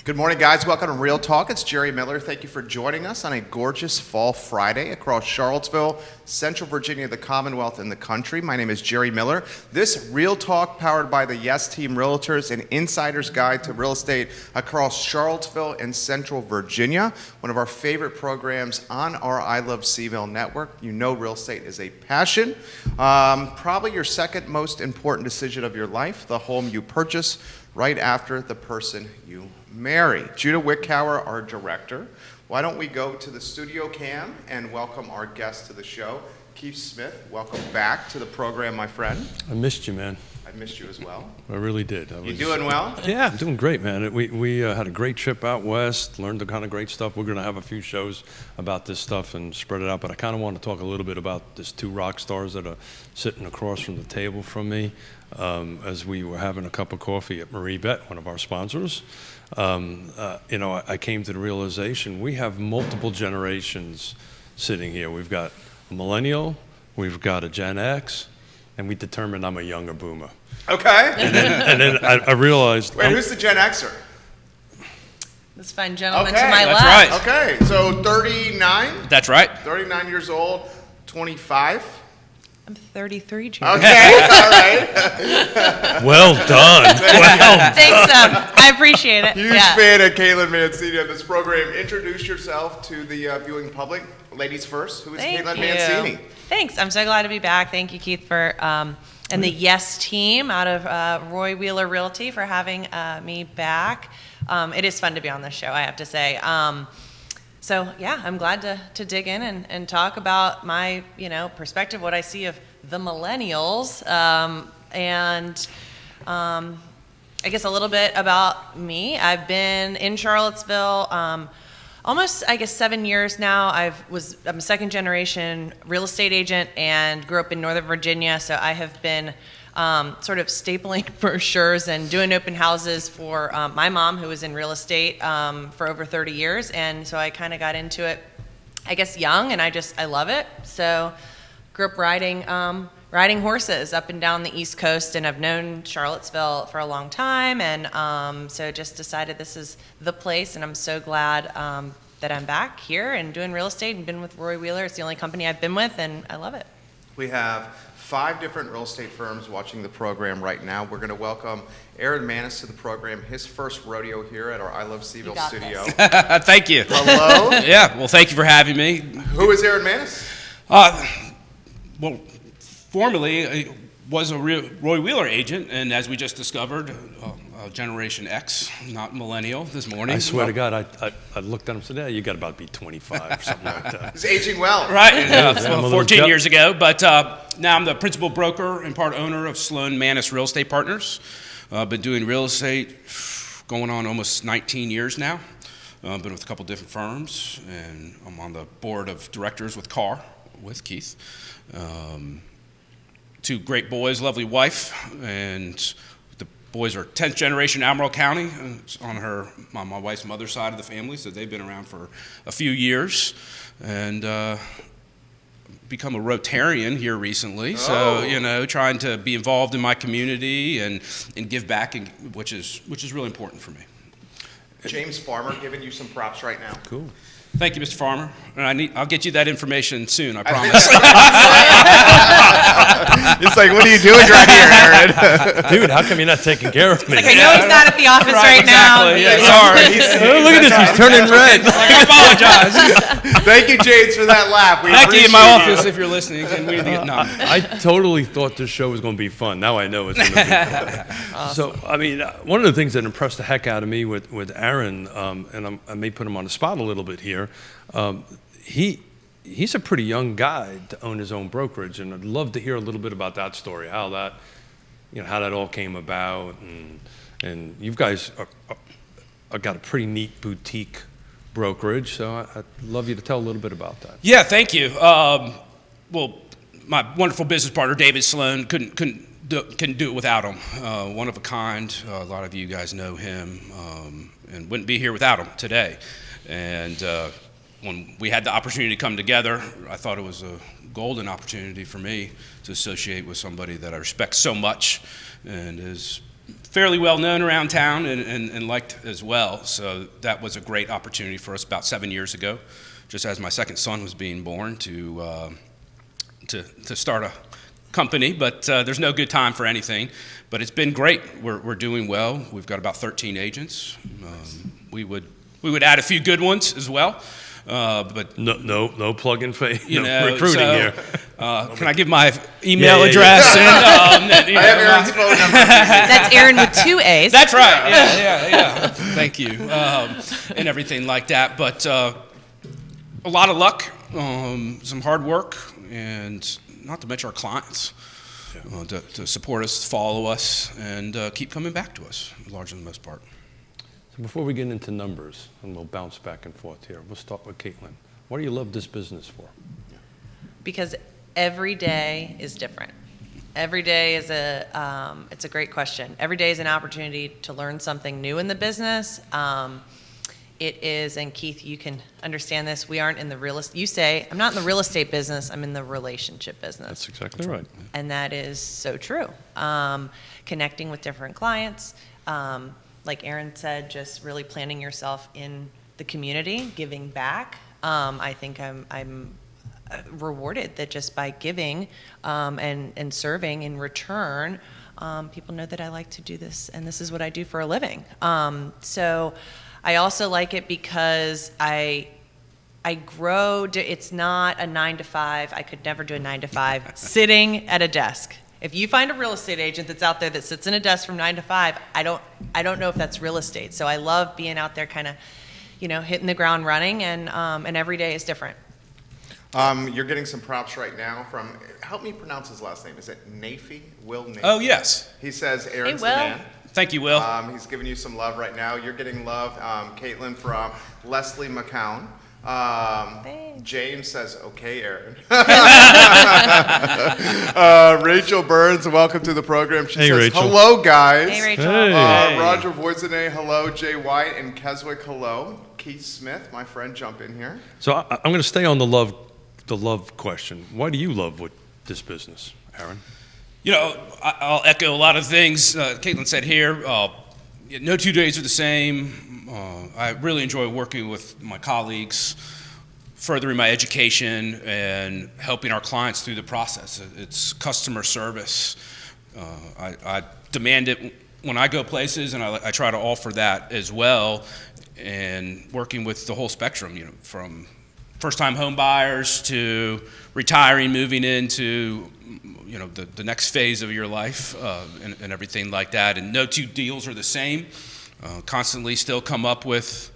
Good morning, guys. Welcome to Real Talk. It's Jerry Miller. Thank you for joining us on a gorgeous fall Friday across Charlottesville, Central Virginia, the Commonwealth, and the country. My name is Jerry Miller. This Real Talk, powered by the Yes Team Realtors, an insider's guide to real estate across Charlottesville and Central Virginia. One of our favorite programs on our I Love CVille Network. You know real estate is a passion. Probably your second most important decision of your life, the home you purchase right after the person you marry. Judah Wickhauer, our director. Why don't we go to the studio cam and welcome our guest to the show. Keith Smith, welcome back to the program, my friend. I missed you, man. I missed you as well. I really did. You doing well? Yeah, I'm doing great, man. We had a great trip out west, learned the kind of great stuff. We're going to have a few shows about this stuff and spread it out, but I kind of want to talk a little bit about these two rock stars that are sitting across from the table from me as we were having a cup of coffee at MarieBette, one of our sponsors. I came to the realization we have multiple generations sitting here. We've got a millennial, we've got a Gen X, and we determined I'm a younger boomer. Okay. And then I realized... Wait, who's the Gen Xer? This fine gentleman okay, to my that's left. Right. Okay, so 39? That's right. 39 years old, 25? I'm 33, Jerry. Okay, all right. Well done. Thanks, I appreciate it. Huge fan of Katelyn Mancini on this program. Introduce yourself to the viewing public. Ladies first. Who is Katelyn Mancini? Thanks. I'm so glad to be back. Thank you, Keith, for and the Yes Team out of Roy Wheeler Realty for having me back. It is fun to be on this show, I have to say. So yeah, I'm glad to dig in and talk about my perspective, what I see of the millennials, and I guess a little bit about me. I've been in Charlottesville almost 7 years now. I'm a second generation real estate agent and grew up in Northern Virginia, so I have been sort of stapling brochures and doing open houses for my mom, who was in real estate for over 30 years. And so I kind of got into it, young, and I love it. So grew up riding horses up and down the East Coast, and I've known Charlottesville for a long time. And so just decided this is the place, and I'm so glad that I'm back here and doing real estate and been with Roy Wheeler. It's the only company I've been with, and I love it. We have 5 different real estate firms watching the program right now. We're going to welcome Aaron Manis to the program, his first rodeo here at our I Love CVille studio. Thank you. Hello. Yeah, well, thank you for having me. Who is Aaron Manis? Well, formerly was a Roy Wheeler agent, and as we just discovered, Generation X, not millennial, this morning. I swear to God, I looked at him and said, yeah, you got about to be 25 or something like that. He's aging well. Right, 14 years ago, but now I'm the principal broker and part owner of Sloan Manis Real Estate Partners. Been doing real estate going on almost 19 years now. Been with a couple different firms, and I'm on the board of directors with CAR, with Keith. 2 great boys, lovely wife, and the boys are 10th generation Albemarle County. It's on my wife's mother's side of the family, so they've been around for a few years, and become a Rotarian here recently. So trying to be involved in my community and give back, which is really important for me. James Farmer giving you some props right now. Cool. Thank you, Mr. Farmer. And I'll get you that information soon, I promise. It's like, what are you doing right here, Aaron? Dude, how come you're not taking care of me? I know he's not at the office right now. Yeah, sorry. Look at this, he's turning red. I apologize. Thank you, James, for that laugh. We Thank you in appreciate my office if you're listening. And we need to get I totally thought this show was going to be fun. Now I know it's going to be fun. Awesome. So, one of the things that impressed the heck out of me with Aaron, and I may put him on the spot a little bit here, he's a pretty young guy to own his own brokerage, and I'd love to hear a little bit about that story, how that all came about, and you guys are got a pretty neat boutique brokerage, so I'd love you to tell a little bit about that. Yeah, thank you. Well, my wonderful business partner, David Sloan, couldn't do it without him. One of a kind. A lot of you guys know him, and wouldn't be here without him today. And when we had the opportunity to come together, I thought it was a golden opportunity for me to associate with somebody that I respect so much and has fairly well known around town and liked as well. So that was a great opportunity for us about 7 years ago, just as my second son was being born, to start a company. But there's no good time for anything. But it's been great. We're doing well. We've got about 13 agents. We would add a few good ones as well. But no plug-in fee. You No know, recruiting so, here. Can I give my email Yeah. address? And, I have Aaron's phone number. That's Aaron with 2 A's. That's right. Yeah. Thank you. And everything like that. But a lot of luck, some hard work, and not to mention our clients to support us, follow us, and keep coming back to us, largely for the most part. So before we get into numbers, and we'll bounce back and forth here, we'll start with Katelyn. What do you love this business for? Because every day is different. Every day is it's a great question. Every day is an opportunity to learn something new in the business. It is, and Keith, you can understand this, we aren't in the real estate. You say, I'm not in the real estate business, I'm in the relationship business. That's exactly right. And that is so true. Connecting with different clients, like Aaron said, just really planting yourself in the community, giving back. I think I'm rewarded that just by giving and serving in return, people know that I like to do this, and this is what I do for a living. So I also like it because I grow. It's not a 9 to 5. I could never do a 9 to 5 sitting at a desk. If you find a real estate agent that's out there that sits in a desk from 9 to 5, I don't know if that's real estate. So I love being out there, kind of, hitting the ground running, and every day is different. You're getting some props right now from, help me pronounce his last name. Is it Nafy? Will Nafy? Oh, yes. He says Aaron's Hey, the Will. man. Thank you, Will. He's giving you some love right now. You're getting love, Katelyn, from Leslie McCown. Thanks. James says, okay, Aaron. Rachel Burns, welcome to the program. She Hey, says, Rachel. hello, guys. Hey, Rachel. Hey. Roger Voisinay, hello. Jay White and Keswick, hello. Keith Smith, my friend, jump in here. So I'm going to stay on the love question. Why do you love this business, Aaron? I'll echo a lot of things Katelyn said here. No 2 days are the same. I really enjoy working with my colleagues, furthering my education, and helping our clients through the process. It's customer service. I demand it when I go places, and I try to offer that as well. And working with the whole spectrum, from first-time home buyers to retiring, moving into the next phase of your life, and everything like that. And no 2 deals are the same. Constantly still come up with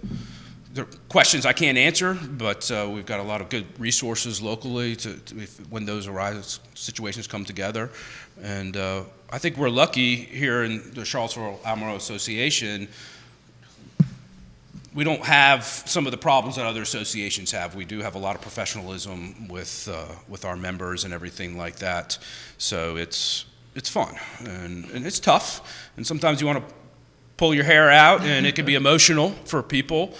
the questions I can't answer, but we've got a lot of good resources locally when those arise, situations come together. And I think we're lucky here in the Charlottesville Albemarle Association. We don't have some of the problems that other associations have. We do have a lot of professionalism with our members and everything like that. So it's fun and it's tough. And sometimes you want to pull your hair out, and it can be emotional for people,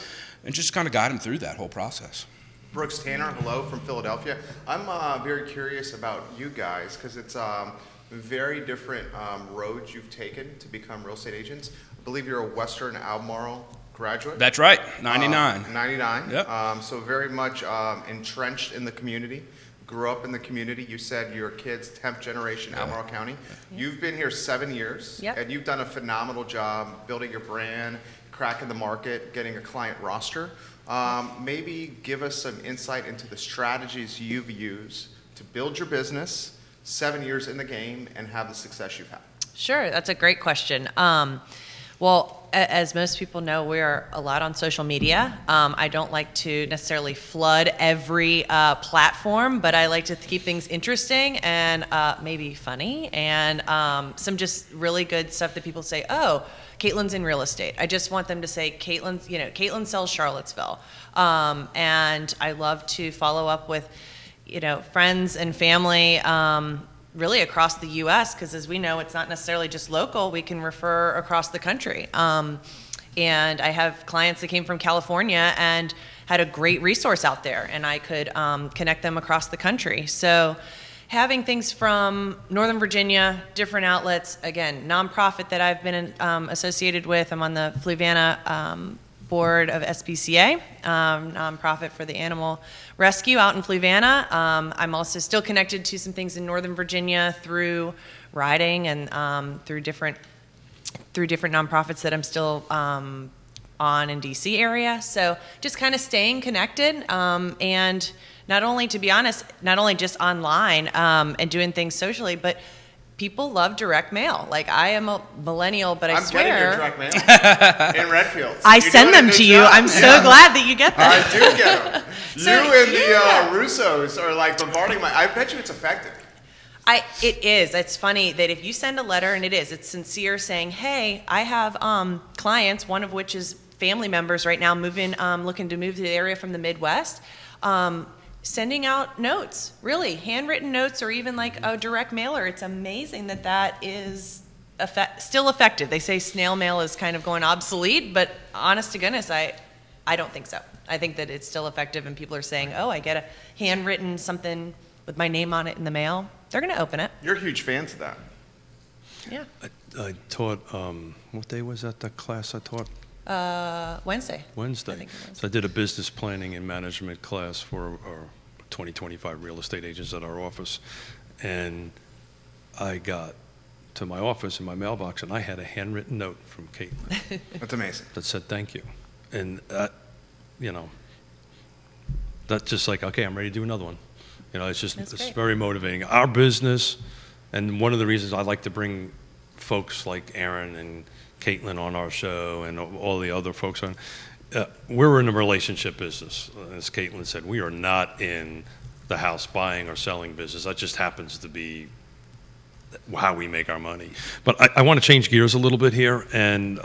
and just kind of guide them through that whole process. Brooks Tanner, hello from Philadelphia. I'm very curious about you guys because it's very different roads you've taken to become real estate agents. I believe you're a Western Albemarle graduate. That's right, 99. 99. Yep. So very much entrenched in the community. Grew up in the community. You said your kid's 10th generation Albemarle County. You've been here 7 years, Yep. and you've done a phenomenal job building your brand, cracking the market, getting a client roster. Maybe give us some insight into the strategies you've used to build your business 7 years in the game and have the success you've had. Sure, that's a great question. Well, as most people know, we are a lot on social media. I don't like to necessarily flood every platform, but I like to keep things interesting and maybe funny, and some just really good stuff that people say, oh, Katelyn's in real estate. I just want them to say Katelyn sells Charlottesville. And I love to follow up with, friends and family, really across the U.S., because as we know, it's not necessarily just local. We can refer across the country. And I have clients that came from California and had a great resource out there, and I could connect them across the country. So having things from Northern Virginia, different outlets. Again, nonprofit that I've been associated with. I'm on the Fluvanna board of SPCA, nonprofit for the animal rescue out in Fluvanna. I'm also still connected to some things in Northern Virginia through riding and through different nonprofits that I'm still on in DC area. So just kind of staying connected, and not only, to be honest, not only just online and doing things socially, but people love direct mail. Like, I am a millennial, but I swear. I'm getting your direct mail in Redfield. I send them to you. Job. I'm so glad that you get them. I do get them. So, you and the Russos are like bombarding I bet you it's effective. It is. It's funny that if you send a letter, and it's sincere, saying, hey, I have clients, one of which is family members right now looking to move to the area from the Midwest, sending out notes, really handwritten notes, or even like a direct mailer. It's amazing that is still effective. They say snail mail is kind of going obsolete, but honest to goodness, I don't think so. I think that it's still effective, and people are saying, oh, I get a handwritten something with my name on it in the mail. They're going to open it. You're huge fans of that. Yeah. I taught, what day was that, the class I taught? Wednesday. Wednesday. So I did a business planning and management class for our 2025 real estate agents at our office. And I got to my office in my mailbox, and I had a handwritten note from Katelyn. That's amazing. That said thank you. And that, that's just like, okay, I'm ready to do another one. It's very motivating. Our business, and one of the reasons I like to bring folks like Aaron and Katelyn on our show and all the other folks on, we're in a relationship business. As Katelyn said, we are not in the house buying or selling business. That just happens to be how we make our money. But I want to change gears a little bit here. And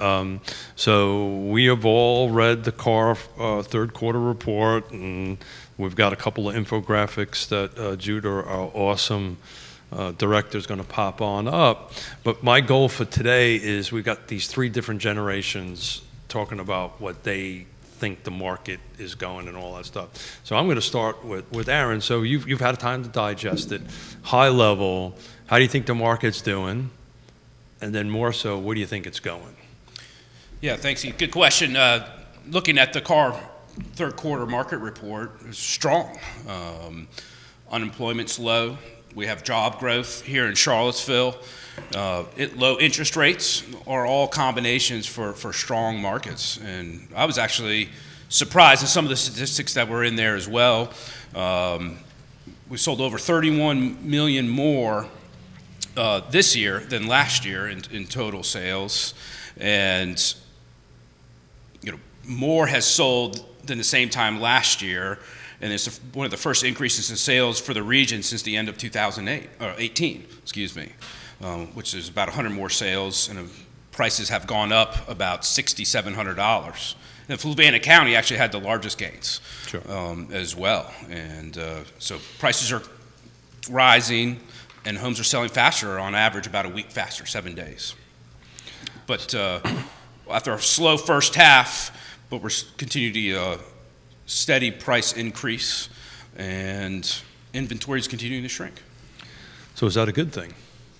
so we have all read the CAR third quarter report, and we've got a couple of infographics that Jude, our awesome director, is going to pop on up. But my goal for today is we've got these three different generations talking about what they think the market is going and all that stuff. So I'm going to start with Aaron. So you've had time to digest it. High level, how do you think the market's doing? And then more so, where do you think it's going? Yeah, thanks. Good question. Looking at the CAR third quarter market report, is strong. Unemployment's low. We have job growth here in Charlottesville. Low interest rates are all combinations for strong markets. And I was actually surprised at some of the statistics that were in there as well. We sold over 31 million more this year than last year in total sales. And more has sold than the same time last year, and it's one of the first increases in sales for the region since the end of 2018, which is about 100 more sales, and prices have gone up about $6,700. And Fluvanna County actually had the largest gains as well, and so prices are rising, and homes are selling faster, on average about a week faster, 7 days. But after a slow first half, but we're continuing to steady price increase, and inventory is continuing to shrink. So is that a good thing,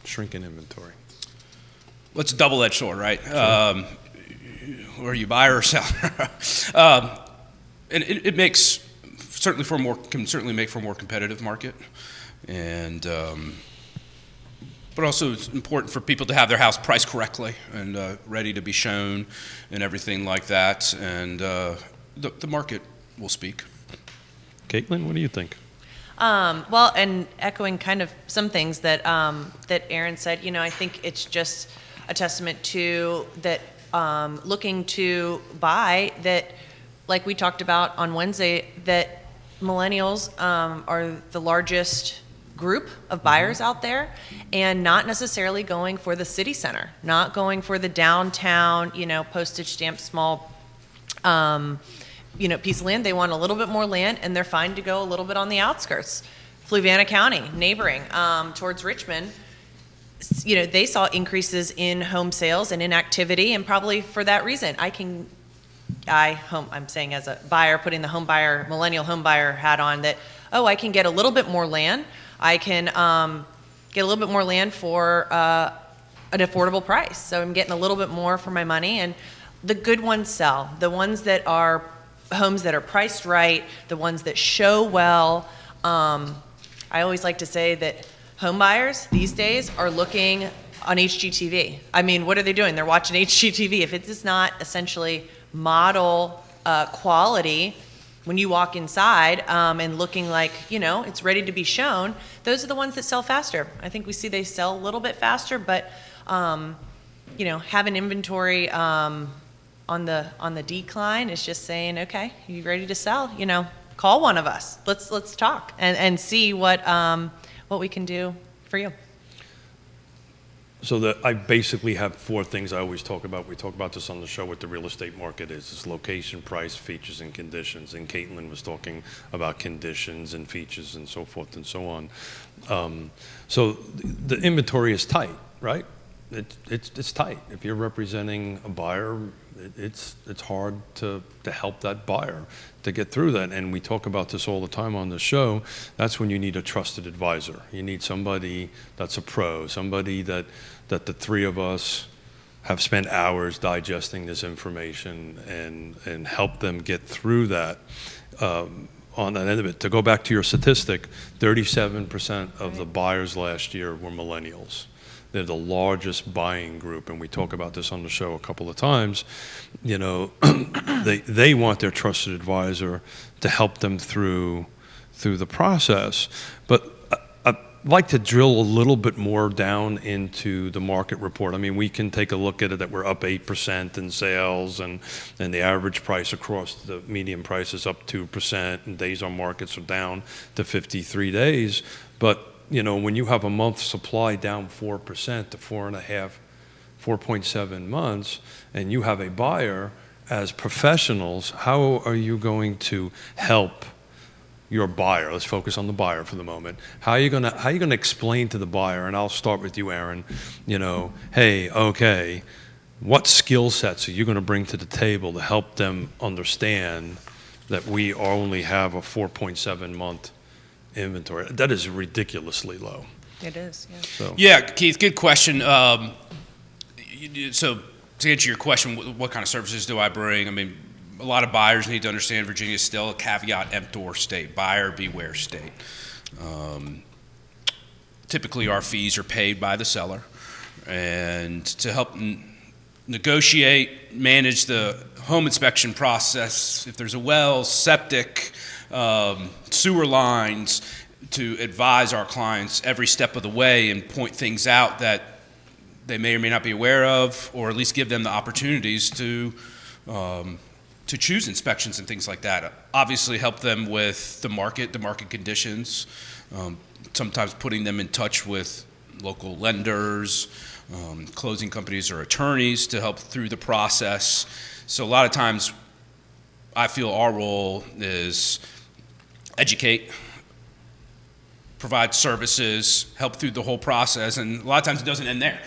shrinking inventory? Well, it's a double-edged sword, right? Sure. Or you buy or sell. And it makes can certainly make for a more competitive market, and but also it's important for people to have their house priced correctly and ready to be shown and everything like that, and the market will speak. Katelyn, what do you think? Well, and echoing kind of some things that Aaron said, I think it's just a testament to that looking to buy, that, like we talked about on Wednesday, that millennials are the largest group of buyers out there, and not necessarily going for the city center, not going for the downtown, postage stamp small piece of land. They want a little bit more land, and they're fine to go a little bit on the outskirts. Fluvanna County, neighboring towards Richmond, they saw increases in home sales and in activity, and probably for that reason, I'm saying as a buyer, putting the millennial home buyer hat on, that, I can get a little bit more land. I can get a little bit more land for an affordable price. So I'm getting a little bit more for my money, and the good ones sell. The ones that are homes that are priced right, the ones that show well. I always like to say that home buyers these days are looking on HGTV. I mean, what are they doing? They're watching HGTV. If it is not essentially model quality, when you walk inside and looking like, it's ready to be shown, those are the ones that sell faster. I think we see they sell a little bit faster, but, having inventory on the decline is just saying, okay, you ready to sell? Call one of us. Let's talk and see what we can do for you. So I basically have 4 things I always talk about. We talk about this on the show, what the real estate market is. It's location, price, features, and conditions. And Katelyn was talking about conditions and features and so forth and so on. So the inventory is tight, right? It's tight. If you're representing a buyer, it's hard to help that buyer to get through that. And we talk about this all the time on the show. That's when you need a trusted advisor. You need somebody that's a pro, somebody that the 3 of us have spent hours digesting this information and help them get through that. On that end of it, to go back to your statistic, 37% of the buyers last year were millennials. They're the largest buying group, and we talk about this on the show a couple of times. They want their trusted advisor to help them through the process. But I'd like to drill a little bit more down into the market report. I mean, we can take a look at it that we're up 8% in sales, and the average price across the median price is up 2%, and days on markets are down to 53 days. But when you have a month supply down 4% to 4.7 months, and you have a buyer, as professionals, how are you going to help your buyer? Let's focus on the buyer for the moment. How are you gonna explain to the buyer? And I'll start with you, Aaron. Hey, okay, what skill sets are you going to bring to the table to help them understand that we only have a 4.7 month inventory? That is ridiculously low. It is, yeah. So. Yeah, Keith, good question. So to answer your question, what kind of services do I bring? I mean, a lot of buyers need to understand Virginia is still a caveat emptor state, buyer beware state. Typically, our fees are paid by the seller, and to help negotiate, manage the home inspection process, if there's a well, septic, sewer lines, to advise our clients every step of the way and point things out that they may or may not be aware of, or at least give them the opportunities to choose inspections and things like that. Obviously help them with the market conditions, sometimes putting them in touch with local lenders, closing companies or attorneys to help through the process. So a lot of times I feel our role is educate, provide services, help through the whole process, and a lot of times it doesn't end there.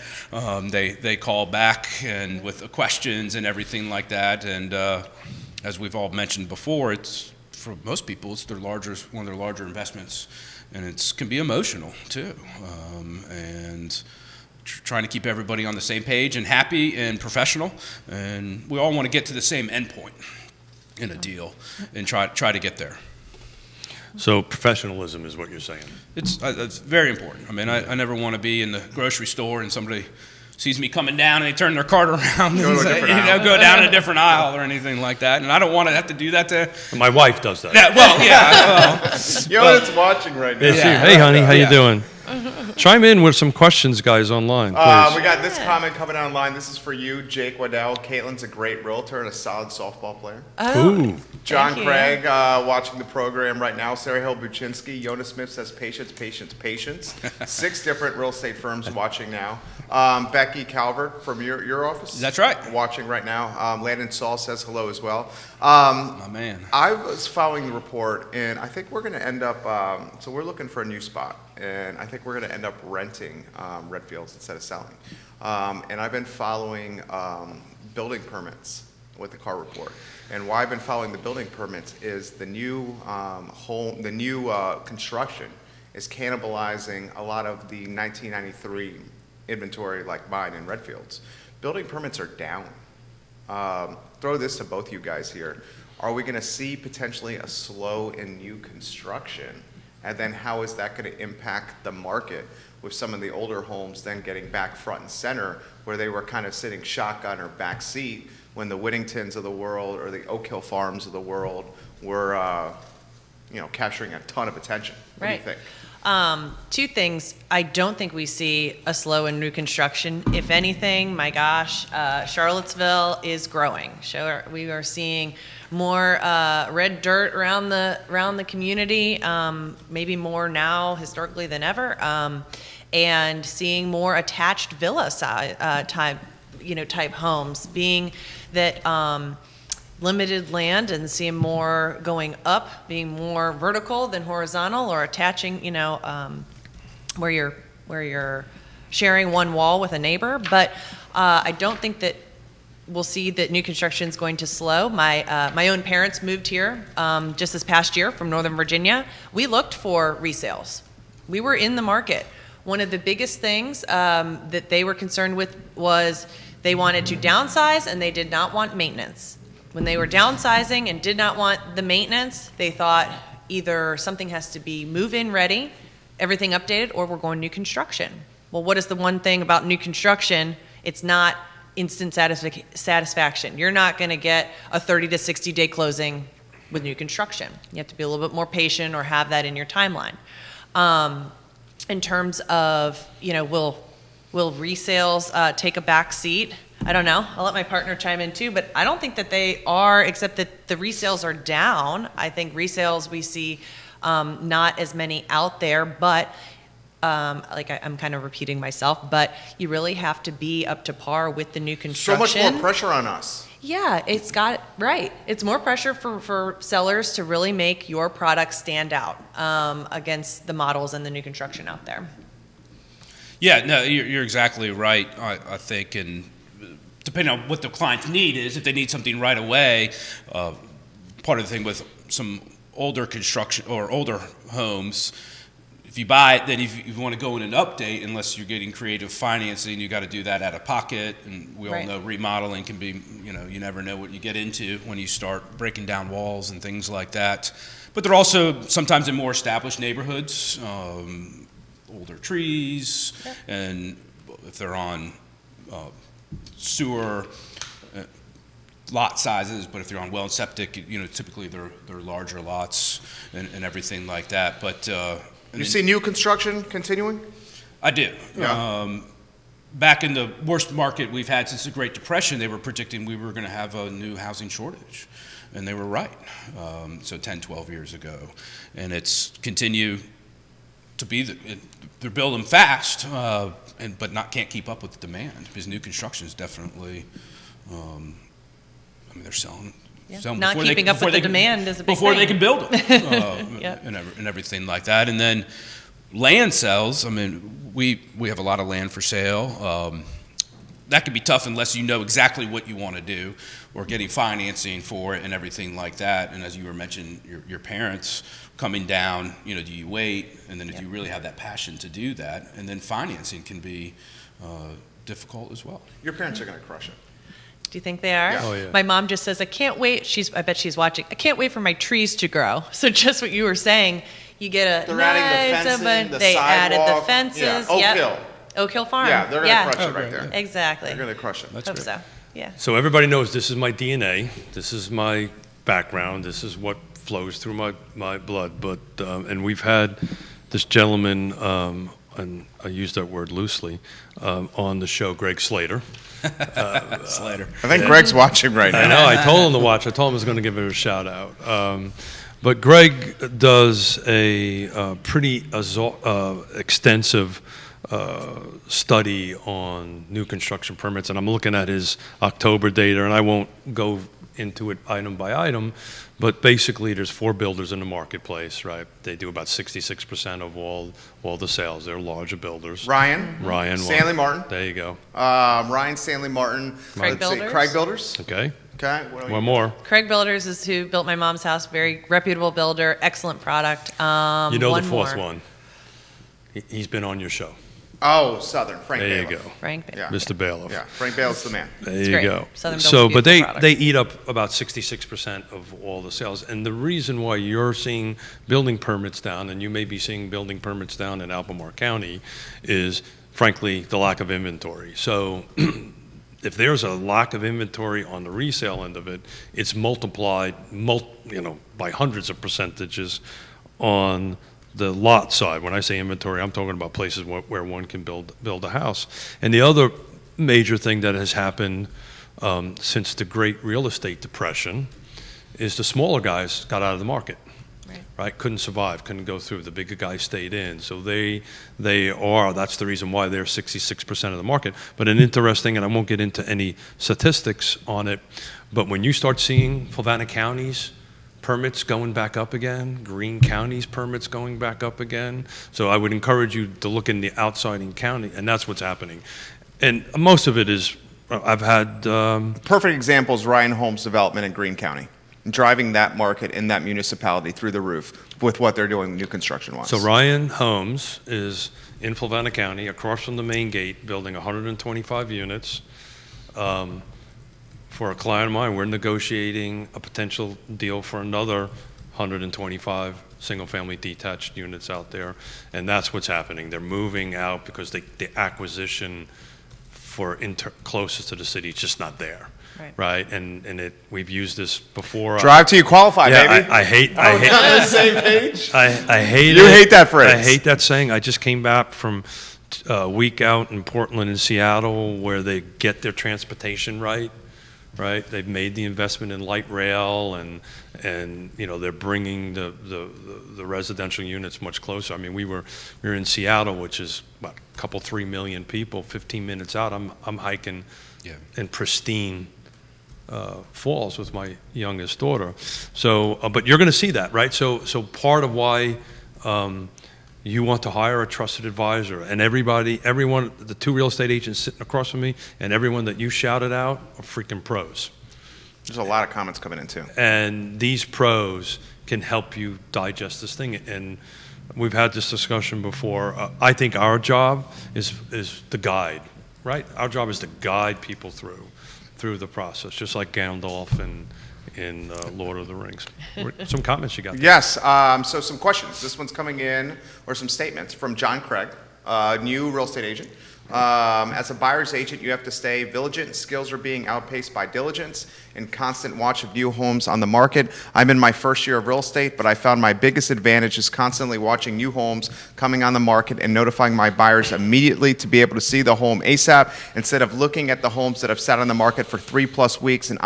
They call back and with questions and everything like that, and as we've all mentioned before, it's for most people it's one of their larger investments, and it can be emotional too, and trying to keep everybody on the same page and happy and professional, and we all want to get to the same end point in a deal and try to get there. So professionalism is what you're saying. It's very important. I mean, I never want to be in the grocery store and somebody sees me coming down and they turn their cart around and say, go down a different aisle or anything like that. And I don't want to have to do that to. My wife does that. Yonna's watching right now. Yeah. Hey, honey, how you doing? Chime in with some questions, guys, online, please. We got this comment coming online. This is for you, Jake Waddell. Caitlin's a great realtor and a solid softball player. Oh, Ooh. John thank you. Craig watching the program right now. Sarah Hill Buczynski. Yonna Smith says patience, patience, patience. 6 different real estate firms watching now. Becky Calvert from your office. That's right. Watching right now. Landon Saul says hello as well. My man. I was following the report, and I think we're going to end up, so we're looking for a new spot, and I think we're going to end up renting Redfields instead of selling. And I've been following building permits with the car report. And why I've been following the building permits is the new construction is cannibalizing a lot of the 1993 inventory like mine in Redfields. Building permits are down. Throw this to both you guys here. Are we going to see potentially a slow in new construction? And then how is that going to impact the market with some of the older homes then getting back front and center where they were kind of sitting shotgun or back seat when the Whittingtons of the world or the Oak Hill Farms of the world were capturing a ton of attention? What do you think? Two things. I don't think we see a slow in new construction. If anything, my gosh, Charlottesville is growing. We are seeing more red dirt around the community, maybe more now historically than ever, and seeing more attached villa type homes, being that limited land and seeing more going up, being more vertical than horizontal, or attaching, where you're sharing one wall with a neighbor. But I don't think that we'll see that new construction is going to slow. My own parents moved here just this past year from Northern Virginia. We looked for resales. We were in the market. One of the biggest things that they were concerned with was they wanted to downsize and they did not want maintenance. When they were downsizing and did not want the maintenance, they thought either something has to be move-in ready, everything updated, or we're going new construction. Well, what is the one thing about new construction? It's not instant satisfaction. You're not going to get a 30 to 60 day closing with new construction. You have to be a little bit more patient or have that in your timeline. In terms of, will resales take a back seat? I don't know. I'll let my partner chime in too, but I don't think that they are, except that the resales are down. I think resales we see not as many out there, but I'm kind of repeating myself, but you really have to be up to par with the new construction. So much more pressure on us. Yeah, right. It's more pressure for sellers to really make your product stand out against the models and the new construction out there. Yeah, no, you're exactly right, I think, and depending on what the client's need is, if they need something right away, part of the thing with some older construction or older homes, if you buy it, then if you want to go in and update, unless you're getting creative financing, you got to do that out of pocket. And we all know remodeling can be, you never know what you get into when you start breaking down walls and things like that. But they're also sometimes in more established neighborhoods, older trees, and if they're on sewer lot sizes, but if they're on well and septic, typically they're larger lots and everything like that. But you see new construction continuing? I do. Yeah. Back in the worst market we've had since the Great Depression, they were predicting we were going to have a new housing shortage, and they were right. So 10, 12 years ago, and it's continued to be they're building fast, but can't keep up with the demand, because new construction is definitely, they're selling. Not keeping up with the demand is a big before thing. They can build them, and everything like that. And then land sales. We have a lot of land for sale. That can be tough unless you know exactly what you want to do, or getting financing for it and everything like that. And as you were mentioning, your parents coming down, do you wait? And then if you really have that passion to do that, and then financing can be difficult as well. Your parents are going to crush it. Do you think they are? Yeah. Oh, yeah. My mom just says, I can't wait. I bet she's watching. I can't wait for my trees to grow. So just what you were saying, you get They're adding the fencing, the they added the sidewalk. fences. Yeah. Oak Hill. Oak Hill Farm. Yeah, they're going to crush it right there. Exactly. They're going to crush it. Hope so. Yeah. So everybody knows this is my DNA. This is my background. This is what flows through my blood. But and we've had this gentleman, and I use that word loosely, on the show, Greg Slater. Slater. I think Greg's watching right now. I know. I told him to watch. I told him I was going to give it a shout out. But Greg does a pretty extensive study on new construction permits, and I'm looking at his October data, and I won't go into it item by item, but basically there's 4 builders in the marketplace, right? They do about 66% of all the sales. They're larger builders. Ryan. Stanley Martin. There you go. Ryan, Stanley Martin. Craig Builders. Craig Builders. Okay. Okay. One more. Craig Builders is who built my mom's house. Very reputable builder. Excellent product. You know one the fourth more. one. He's been on your show. Oh, Southern, Frank There Bailiff. you go. Frank. Yeah. Mr. Bailiff. Yeah, Frank Bailiff's the man. There It's you great. go. Southern So, Bell's but beautiful product. they eat up about 66% of all the sales. And the reason why you're seeing building permits down, and you may be seeing building permits down in Albemarle County, is frankly the lack of inventory. So if there's a lack of inventory on the resale end of it, it's multiplied, by hundreds of percentages on the lot side. When I say inventory, I'm talking about places where one can build a house. And the other major thing that has happened since the Great Real Estate Depression is the smaller guys got out of the market. Right? Couldn't survive, couldn't go through. The bigger guys stayed in. So that's the reason why they're 66% of the market. But an interesting, and I won't get into any statistics on it, but when you start seeing Fluvanna County's permits going back up again, Greene County's permits going back up again. So I would encourage you to look in the outside in county, and that's what's happening. And most of it is, I've had... Perfect example is Ryan Holmes Development in Greene County. Driving that market in that municipality through the roof with what they're doing new construction-wise. So Ryan Holmes is in Fluvanna County, across from the main gate, building 125 units. For a client of mine, we're negotiating a potential deal for another 125 single-family detached units out there, and that's what's happening. They're moving out because the acquisition for closest to the city is just not there. Right, and we've used this before. Drive till you qualify, baby. I hate. On the same page. I hate. You hate that phrase. I hate that saying. I just came back from a week out in Portland and Seattle where they get their transportation right. Right, they've made the investment in light rail, and they're bringing the residential units much closer. I mean, we were in Seattle, which is about a couple 3 million people. 15 minutes out, I'm hiking in pristine Falls with my youngest daughter. So, but you're going to see that, right? So part of why you want to hire a trusted advisor, and everyone, the 2 real estate agents sitting across from me, and everyone that you shouted out are freaking pros. There's a lot of comments coming in too. And these pros can help you digest this thing. And we've had this discussion before. I think our job is the guide, right? Our job is to guide people through the process, just like Gandalf in Lord of the Rings. Some comments you got there. Yes, so some questions. This one's coming in, or some statements from John Craig, new real estate agent. As a buyer's agent, you have to stay vigilant. Skills are being outpaced by diligence and constant watch of new homes on the market. I'm in my first year of real estate, but I found my biggest advantage is constantly watching new homes coming on the market and notifying my buyers immediately to be able to see the home ASAP instead of looking at the homes that have sat on the market for 3+ weeks and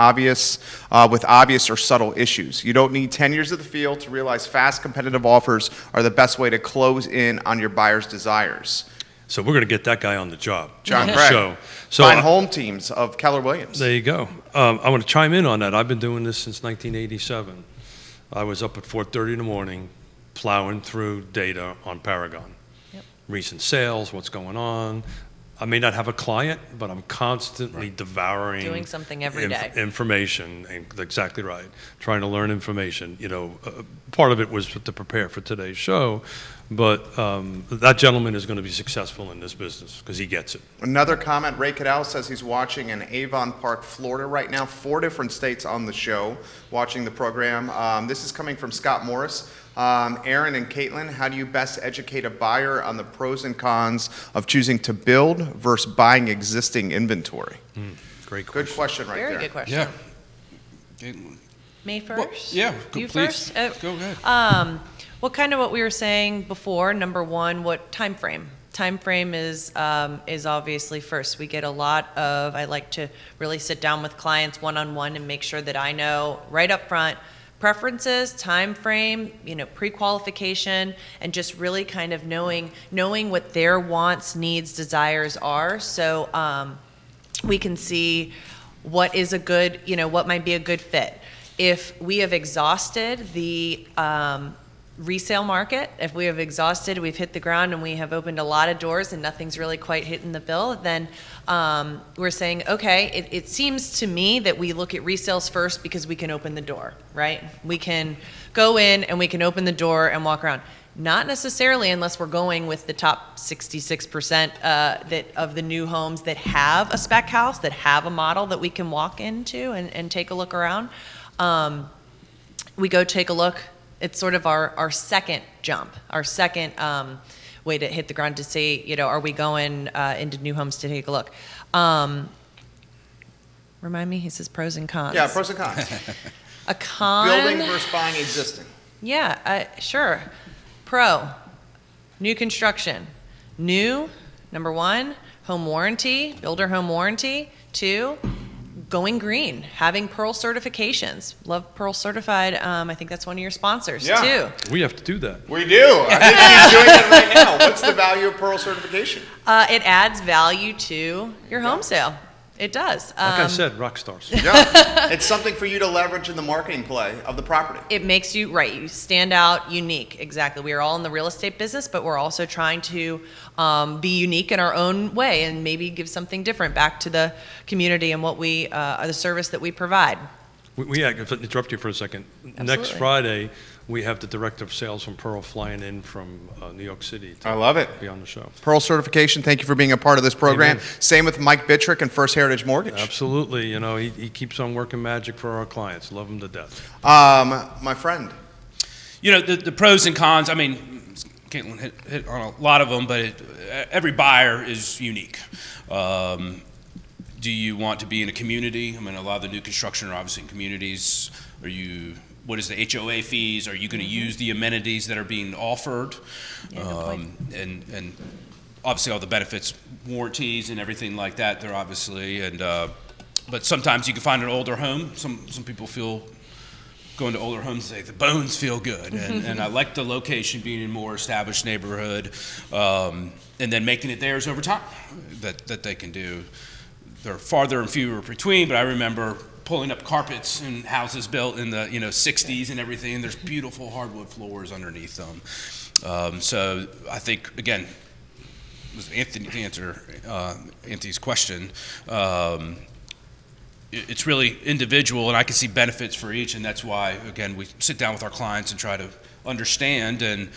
with obvious or subtle issues. You don't need 10 years of the field to realize fast, competitive offers are the best way to close in on your buyer's desires. So we're going to get that guy on the job. John on the Craig. show. Fine home teams of Keller Williams. There you go. I want to chime in on that. I've been doing this since 1987. I was up at 4:30 in the morning plowing through data on Paragon. Yep. Recent sales, what's going on. I may not have a client, but I'm constantly devouring Doing something every day. Information, and exactly right. Trying to learn information. Part of it was to prepare for today's show, but that gentleman is going to be successful in this business because he gets it. Another comment, Ray Cadell says he's watching in Avon Park, Florida right now. 4 different states on the show watching the program. This is coming from Scott Morris. Aaron and Katelyn, how do you best educate a buyer on the pros and cons of choosing to build versus buying existing inventory? Great question. Good question right Very there. good question. Yeah. Me first? Yeah, You please. first? Go ahead. Well, kind of what we were saying before. Number one, what time frame? Time frame is obviously first. We get a lot of. I like to really sit down with clients one-on-one and make sure that I know right up front preferences, time frame, pre-qualification, and just really kind of knowing what their wants, needs, desires are. So we can see what is a good, what might be a good fit. If we have exhausted the resale market, if we have exhausted, we've hit the ground and we have opened a lot of doors and nothing's really quite hitting the bill, then we're saying, okay, it seems to me that we look at resales first because we can open the door, right? We can go in and we can open the door and walk around. Not necessarily, unless we're going with the top 66% of the new homes that have a spec house, that have a model that we can walk into and take a look around. We go take a look. It's sort of our second jump, our second way to hit the ground to see, are we going into new homes to take a look? Remind me, he says pros and cons. Yeah, pros and cons. A con. Building versus buying existing. Yeah, sure. Pro, new construction. New, number one, home warranty, builder home warranty. Two, going green, having Pearl certifications. Love Pearl Certified. I think that's one of your sponsors, too. We have to do that. We do. I think he's doing it right now. What's the value of Pearl certification? It adds value to your home sale. It does. Like I said, rock stars. Yeah. It's something for you to leverage in the marketing play of the property. It makes you, right, you stand out unique. Exactly. We are all in the real estate business, but we're also trying to be unique in our own way and maybe give something different back to the community and what we, the service that we provide. If I interrupt you for a second. Absolutely. Next Friday, we have the director of sales from Pearl flying in from New York City to I love it. be on the show. Pearl certification, thank you for being a part of this program. Amen. Same with Mike Bittrick and First Heritage Mortgage. Absolutely. He keeps on working magic for our clients. Love him to death. My friend. The pros and cons, I mean, Katelyn hit on a lot of them, but every buyer is unique. Do you want to be in a community? I mean, a lot of the new construction are obviously in communities. What is the HOA fees? Are you going to use the amenities that are being offered? And obviously all the benefits, warranties and everything like that, they're obviously, but sometimes you can find an older home. Some people feel going to older homes, say the bones feel good. And I like the location being in a more established neighborhood, and then making it theirs over time that they can do. They're farther and fewer between, but I remember pulling up carpets in houses built in the 60s and everything, and there's beautiful hardwood floors underneath them. So I think, again, was Anthony to answer Anthony's question, it's really individual, and I can see benefits for each, and that's why, again, we sit down with our clients and try to understand. And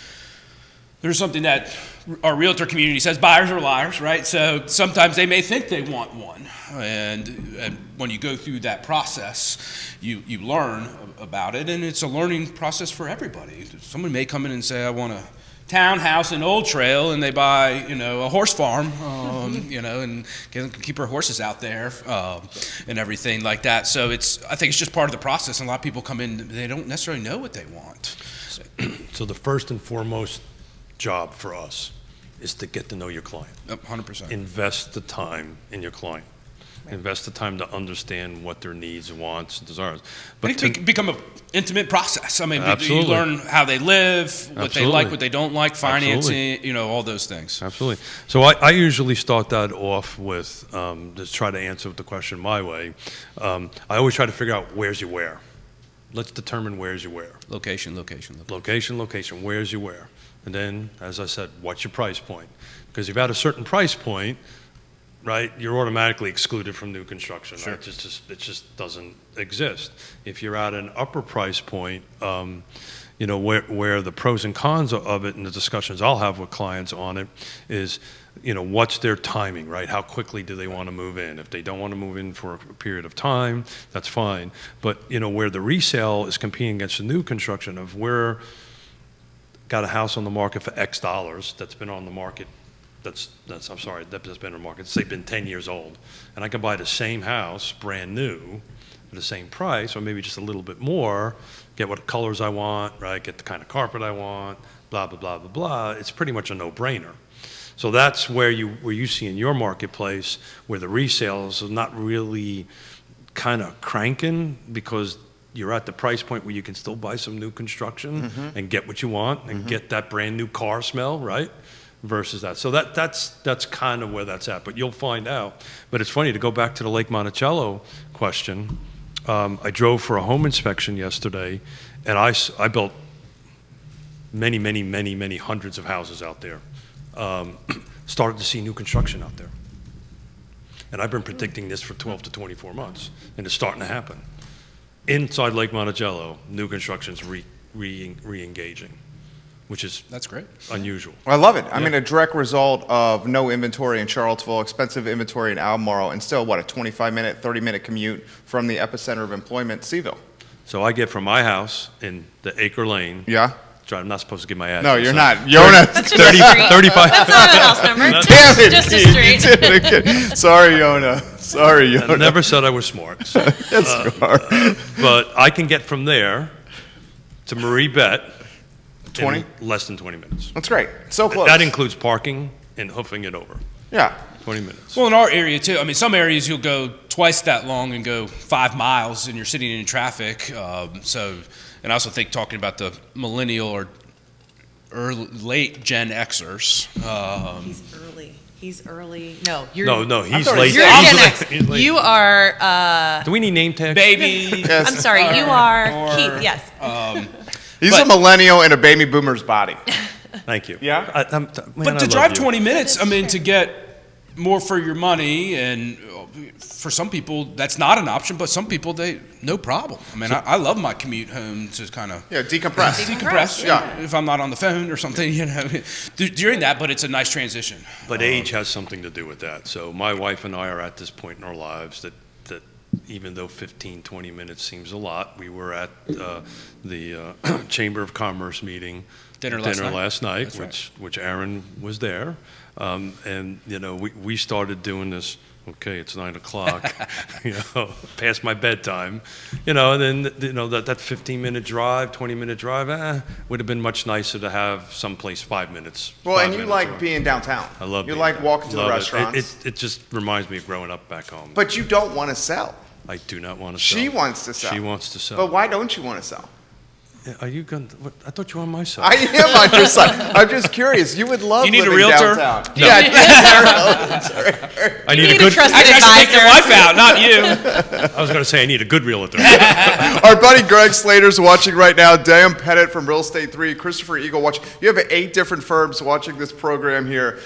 there's something that our realtor community says, buyers are liars, right? So sometimes they may think they want one. And when you go through that process, you learn about it, and it's a learning process for everybody. Someone may come in and say, I want a townhouse in Old Trail, and they buy, a horse farm, and can keep her horses out there, and everything like that. So I think it's just part of the process, and a lot of people come in, they don't necessarily know what they want. So the first and foremost job for us is to get to know your client. 100%. Invest the time in your client. Invest the time to understand what their needs, wants, desires. But it can become an intimate process. I mean, Absolutely. you learn how they live, what they Absolutely. like, what they don't like, financing, all those things. Absolutely. So I usually start that off with, just try to answer the question my way. I always try to figure out where's your where. Let's determine where's your where. Location. Location, where's your where. And then, as I said, what's your price point? Because if you're at a certain price point, right, you're automatically excluded from new construction. Sure. Right? It just doesn't exist. If you're at an upper price point, where the pros and cons of it and the discussions I'll have with clients on it is, what's their timing, right? How quickly do they want to move in? If they don't want to move in for a period of time, that's fine. But, where the resale is competing against the new construction of where got a house on the market for X dollars that's been on the market, that's been on the market, say been 10 years old, and I can buy the same house brand new for the same price, or maybe just a little bit more, get what colors I want, right? Get the kind of carpet I want, blah, blah, blah, blah, blah. It's pretty much a no-brainer. So that's where you see in your marketplace where the resales are not really kind of cranking because you're at the price point where you can still buy some new construction and get what you want and get that brand new car smell, right? Versus that. So that's kind of where that's at. But you'll find out. But it's funny, to go back to the Lake Monticello question, I drove for a home inspection yesterday, and I built many, many, many, many hundreds of houses out there. Started to see new construction out there. And I've been predicting this for 12 to 24 months, and it's starting to happen. Inside Lake Monticello, new construction's re-engaging. which is That's great. unusual. I love it. I mean, a direct result of no inventory in Charlottesville, expensive inventory in Albemarle, and still, what, a 25-minute, 30-minute commute from the epicenter of employment, CVille. So I get from my house in the Acre Lane. Yeah? I'm not supposed to give my address. No, you're so not. Yonna. That's just a street. 35. That's not a house number. Damn it, Just a Keith, street. you did it again. Sorry, Yonna. Sorry, I Yonna. never said I was smart. So, Yes, you are. but I can get from there to MarieBette 20? in less than 20 minutes. That's great. So close. That includes parking and hoofing it over. Yeah. 20 minutes. Well, in our area too. I mean, some areas you'll go twice that long and go 5 miles, and you're sitting in traffic. And I also think talking about the millennial or late Gen Xers. He's early. No, you're. No, he's thought late. You're I'm Gen He's X. late. He's late. You are. Do we need name tags? Baby. Yes. I'm sorry. You are Keith. Yes. He's But- a millennial in a baby boomer's body. Thank you. Yeah? But to drive 20 minutes, I mean, to get more for your money, and for some people that's not an option, but some people no problem. I mean, I love my commute home to kind of Yeah, decompress. decompress. Yeah. If I'm not on the phone or something, during that. But it's a nice transition. But age has something to do with that. So my wife and I are at this point in our lives that even though 15, 20 minutes seems a lot, we were at the Chamber of Commerce meeting, Dinner last night. night, That's which Aaron was there. And, we started doing this, okay, it's 9 o'clock, past my bedtime, and then, that 15-minute drive, 20-minute drive, would have been much nicer to have someplace 5 minutes. Well, 5 and you minutes like drive. being downtown. I love You being like there. walking to the Love it. restaurants. It just reminds me of growing up back home. But you don't want to sell. I do not want to sell. She wants to sell. She wants to sell. But why don't you want to sell? Are you going to, I thought you were on my side. I am on your side. I'm just curious. You would love You need a living realtor? downtown. No. Yeah. I You need a need a good, trusted Actually, I should take your advisor. wife out, not you. I was going to say I need a good realtor. Our buddy Greg Slater's watching right now. Dan Pettit from Real Estate 3. Christopher Eagle watching. You have 8 different firms watching this program here.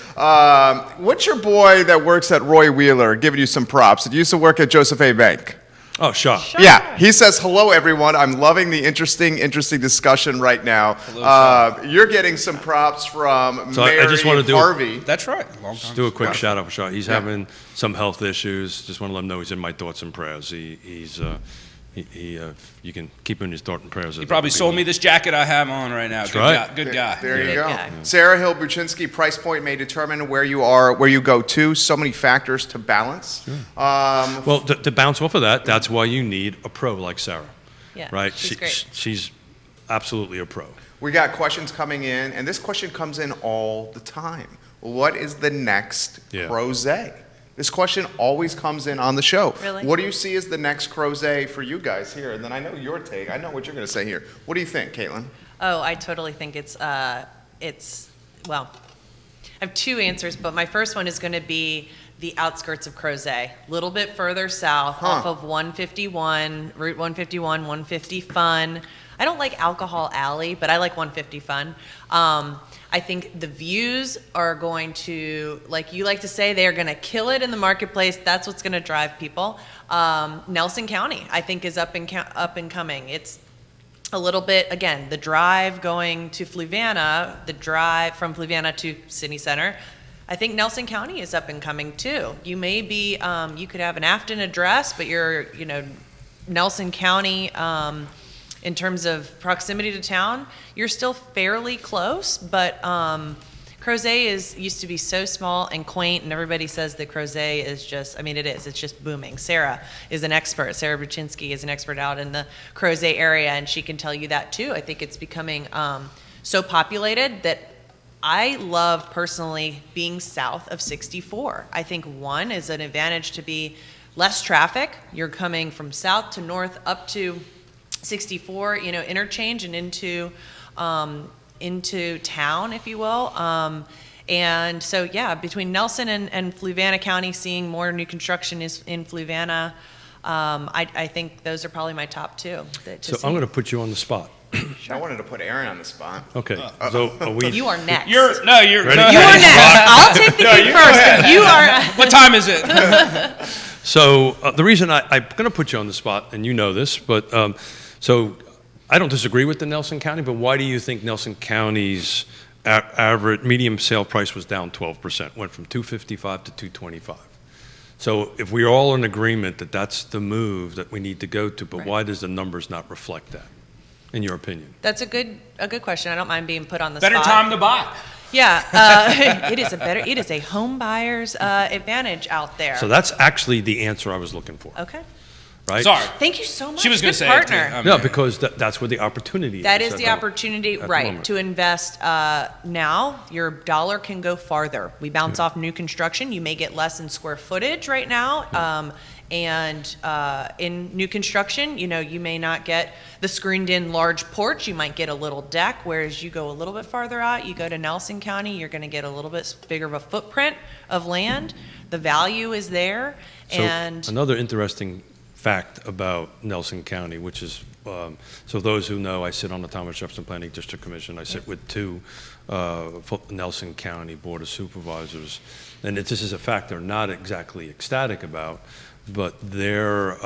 What's your boy that works at Roy Wheeler giving you some props? He used to work at Joseph A. Bank. Oh, Shaw. Yeah, he says, hello, everyone. I'm loving the interesting discussion right now. You're getting some props from So I just wanna do- Harvey. That's right. Long time. Do a quick shout out for Shaw. He's having some health issues. Just want to let him know he's in my thoughts and prayers. You can keep him in his thoughts and prayers. He probably sold me this jacket I have on right now. That's Good right. guy. Good guy. There you Good go. guy. Sarah Hill Buczynski, price point may determine where you are, where you go to. So many factors to balance. Well, to bounce off of that, that's why you need a pro like Sarah. Yeah, Right? she's great. She's absolutely a pro. We got questions coming in, and this question comes in all the time. What is the next Yeah. crozet? This question always comes in on the show. Really? What do you see as the next crozet for you guys here? And then I know your take. I know what you're going to say here. What do you think, Katelyn? Oh, I totally think it's well, I have 2 answers, but my first one is going to be the outskirts of Crozet, a little bit further south off of 151, Route 151, 150 Fun. I don't like Alcohol Alley, but I like 150 Fun. I think the views are going to, like you like to say, they are going to kill it in the marketplace. That's what's going to drive people. Nelson County, I think, is up and coming. It's a little bit, again, the drive going to Fluvanna, the drive from Fluvanna to City Center. I think Nelson County is up and coming too. You may be, you could have an Afton address, but you're, Nelson County, in terms of proximity to town, you're still fairly close, but Crozet used to be so small and quaint, and everybody says that Crozet is just, it is, it's just booming. Sarah is an expert. Sarah Buczynski is an expert out in the Crozet area, and she can tell you that too. I think it's becoming so populated that I love personally being south of 64. I think one is an advantage to be less traffic. You're coming from south to north up to 64, interchange and into town, if you will. And so, yeah, between Nelson and Fluvanna County, seeing more new construction is in Fluvanna. I think those are probably my top 2. So I'm going to put you on the spot. I wanted to put Aaron on the spot. Okay. So are we? You are next. You're Ready? go You ahead. are next. I'll take the cake first, but you are. What time is it? So the reason I'm going to put you on the spot, and you know this, but so I don't disagree with the Nelson County, but why do you think Nelson County's average medium sale price was down 12%, went from 255 to 225? So if we're all in agreement that that's the move that we need to go to, but why does the numbers not reflect that, in your opinion? That's a good question. I don't mind being put on the Better spot. time to buy. Yeah, it is a home buyer's advantage out there. So that's actually the answer I was looking for, Okay. right? Sorry. Thank you so much. She was going Good to say partner. it too. I No, mean, because that's where the opportunity That is. is the opportunity, at the right, moment. to invest now. Your dollar can go farther. We bounce off new construction. You may get less in square footage right now. And in new construction, you may not get the screened-in large porch. You might get a little deck, whereas you go a little bit farther out. You go to Nelson County, you're going to get a little bit bigger of a footprint of land. The value is there. So And another interesting fact about Nelson County, which is, so those who know, I sit on the Thomas Jefferson Planning District Commission. I sit with two Nelson County Board of Supervisors. And this is a fact they're not exactly ecstatic about, but their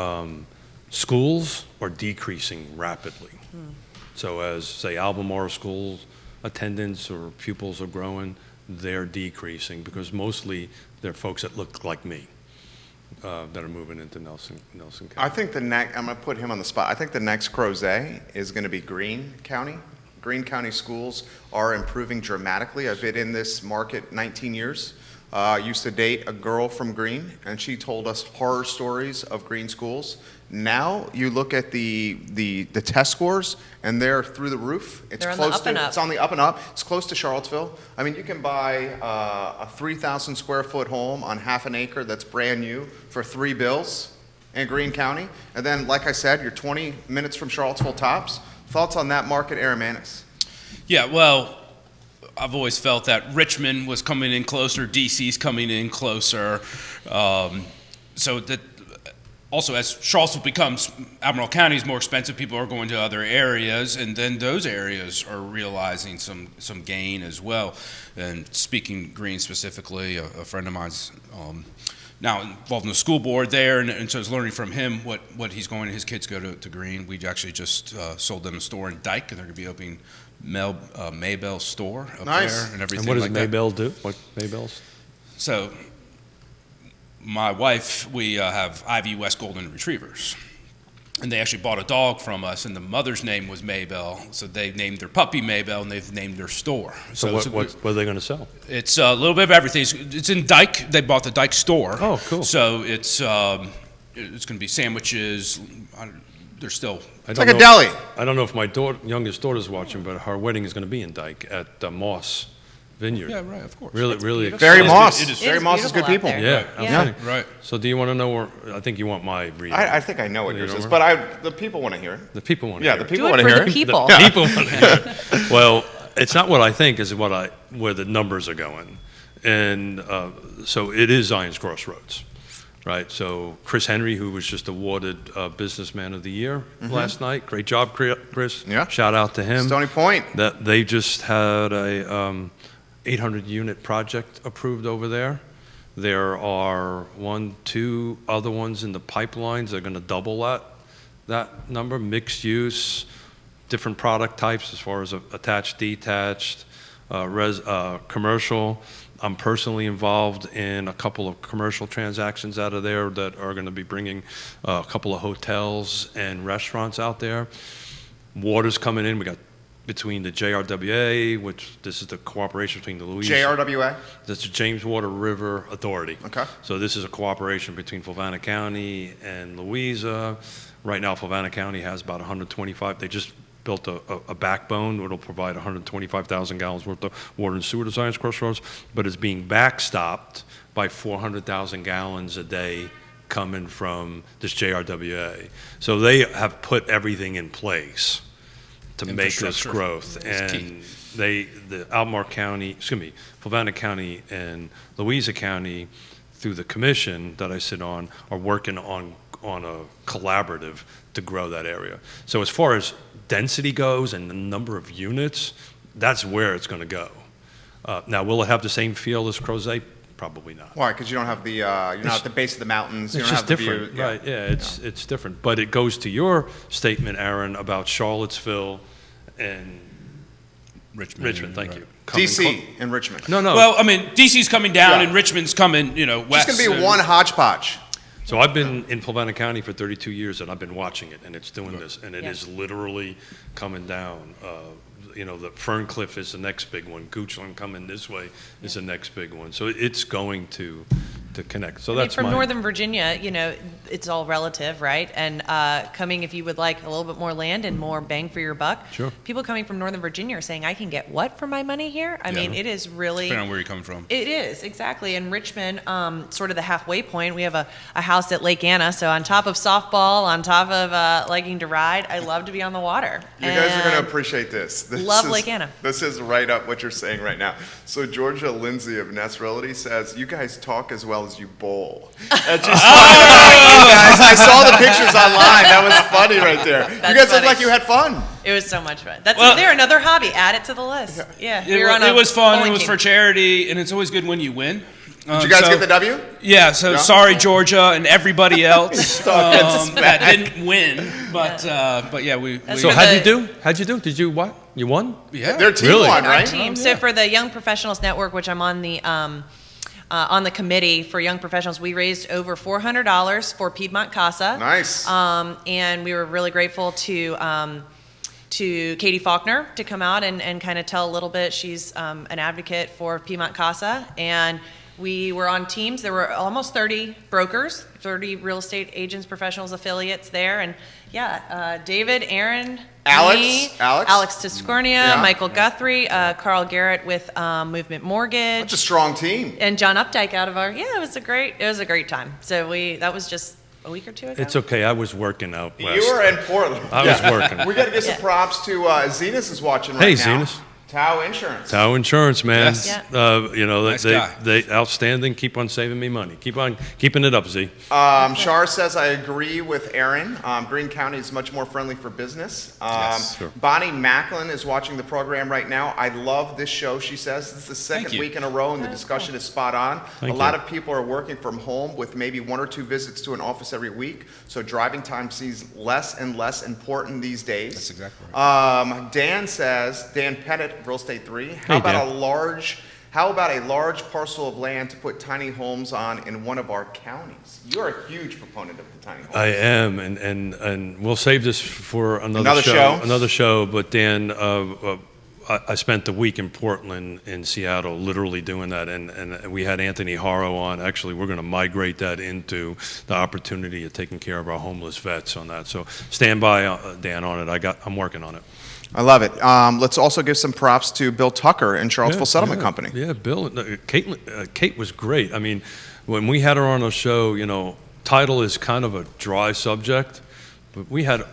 schools are decreasing rapidly. So as, say, Albemarle schools attendance or pupils are growing, they're decreasing because mostly they're folks that look like me. That are moving into Nelson County. I think I'm going to put him on the spot. I think the next crozet is going to be Greene County. Greene County schools are improving dramatically. I've been in this market 19 years. I used to date a girl from Greene, and she told us horror stories of Greene schools. Now you look at the test scores, and they're through the roof. They're on the up and up. It's on the up and up. It's close to Charlottesville. I mean, you can buy a 3,000 square foot home on half an acre that's brand new for $3 bills in Greene County. And then, like I said, you're 20 minutes from Charlottesville tops. Thoughts on that market, Aramanis? Yeah, well, I've always felt that Richmond was coming in closer, DC's coming in closer. So that also, as Charlottesville becomes, Albemarle County is more expensive, people are going to other areas, and then those areas are realizing some gain as well. And speaking Greene specifically, a friend of mine's now involved in the school board there, and so I was learning from him what he's going, his kids go to Greene. We actually just sold them a store in Dyke, and they're going to be opening Maybell's store up Nice. there and everything And what does like that. Maybell do? What Maybell's? So my wife, we have Ivy West Golden Retrievers. And they actually bought a dog from us, and the mother's name was Maybell. So they named their puppy Maybell, and they've named their store. So what are they going to sell? It's a little bit of everything. It's in Dyke. They bought the Dyke store. Oh, cool. So it's going to be sandwiches. They're still. It's like a deli. I don't know if my youngest daughter's watching, but her wedding is going to be in Dyke at Moss Vineyard. Yeah, right, of course. Really, really beautiful. Barry exciting. Moss. It is Barry Moss is good beautiful people. out there. Yeah, Yeah. absolutely. Right. So do you want to know where, I think you want my reading. I think I know what You yours know is, where? but the people want to hear it. The people want to Yeah, hear the it. people Do want it to for hear the it. people. The people want to hear it. Well, it's not what I think, is where the numbers are going. And so it is Zion's Crossroads, right? So Chris Henry, who was just awarded Businessman of the Year last night. Great job, Chris. Yeah. Shout out to him. Stony Point. That they just had a 800-unit project approved over there. There are 2 other ones in the pipelines. They're going to double that number. Mixed use, different product types as far as attached, detached, commercial. I'm personally involved in a couple of commercial transactions out of there that are going to be bringing a couple of hotels and restaurants out there. Water's coming in. We got between the JRWA, which this is the cooperation between the Louisa. JRWA. That's the James Water River Authority. Okay. So this is a cooperation between Fluvanna County and Louisa. Right now, Fluvanna County has about 125. They just built a backbone that will provide 125,000 gallons worth of water and sewer to Zion's Crossroads, but it's being backstopped by 400,000 gallons a day coming from this JRWA. So they have put everything in place to make this Infrastructure growth. is key. And the Albemarle County, Fluvanna County and Louisa County, through the commission that I sit on, are working on a collaborative to grow that area. So as far as density goes and the number of units, that's where it's going to go. Now, will it have the same feel as Crozet? probably not. Why? Because you don't have the you're not at the base of the mountains. You It's don't just have the different, view. right? Yeah, it's different. But it goes to your statement, Aaron, about Charlottesville and Richmond. Thank you. Coming DC and Richmond. No. Well, I mean, DC's coming down Yeah. and Richmond's coming, west. It's going to be one hodgepodge. So I've been in Fluvanna County for 32 years, and I've been watching it, and it's doing this, and it Yeah. is literally coming down. The Ferncliff is the next big one. Goochland coming this way is the next big one. So it's going to connect. So that's from my, Northern Virginia, it's all relative, right? And coming, if you would like a little bit more land and more bang for your buck, Sure. people coming from Northern Virginia are saying, I can get what for my money here? I mean, it is really... Depending on where you're coming from. It is, exactly. In Richmond, sort of the halfway point, we have a house at Lake Anna. So on top of softball, on top of liking to ride, I love to be on the water. You guys are going And to appreciate this. love Lake Anna. This is right up what you're saying right now. So Georgia Lindsay of Nest Realty says, you guys talk as well as you bowl. And she's talking about you guys. I saw the pictures online. That was funny right there. You guys look funny. like you had fun. It was so much fun. That's Well- another hobby. Add it to the list. Yeah. we were on It a was fun. It bowling was team. for charity, and it's always good when you win. Did you guys get the W? Yeah, so Yeah? sorry, Georgia, and everybody else Stop it, that didn't win. But yeah, we So for how'd the- you do? Did you what? You won? yeah. Their team Really? won, Our right? team. So for the Young Professionals Network, which I'm on the committee for young professionals, we raised over $400 for Piedmont Casa. Nice. And we were really grateful to Katie Faulkner to come out and kind of tell a little bit. She's an advocate for Piedmont Casa, and we were on teams. There were almost 30 brokers, 30 real estate agents, professionals, affiliates there, and David, Aaron, Alex? me, Alex? Tiscornia, Yeah. Michael Guthrie, Carl Garrett with Movement Mortgage, That's a strong team. and John Updike out of our. It was a great time. So that was just a week or two ago. It's okay. I was working out west. You were in Portland. I was working. We got to give some Yeah. props to Zenas is watching right Hey, now. Zenas. Towe Insurance. Towe Insurance, man. Yes. Yeah. Nice guy. they outstanding. Keep on saving me money. Keep on keeping it up, Z. Char says, I agree with Aaron. Greene County is much more friendly for business. Yes. Sure. Bonnie Macklin is watching the program right now. I love this show, she says. This is the second you. week in a row, and the discussion is spot on. Thank a lot you. of people are working from home with maybe 1 or 2 visits to an office every week, so driving time seems less and less important these days. That's exactly right. Dan says, Dan Pettit, Real Estate 3, Hey, Dan. how about a large parcel of land to put tiny homes on in one of our counties? You're a huge proponent of the tiny homes. I am, and we'll save this for Another show. show? Another show. But Dan, I spent the week in Portland, in Seattle, literally doing that, and we had Anthony Haro on. Actually, we're going to migrate that into the opportunity of taking care of our homeless vets on that. So stand by, Dan, on it. I'm working on it. I love it. Let's also give some props to Bill Tucker and Charlottesville Settlement Company. Yeah, Bill. Kate was great. I mean, when we had her on the show, title is kind of a dry subject, but we had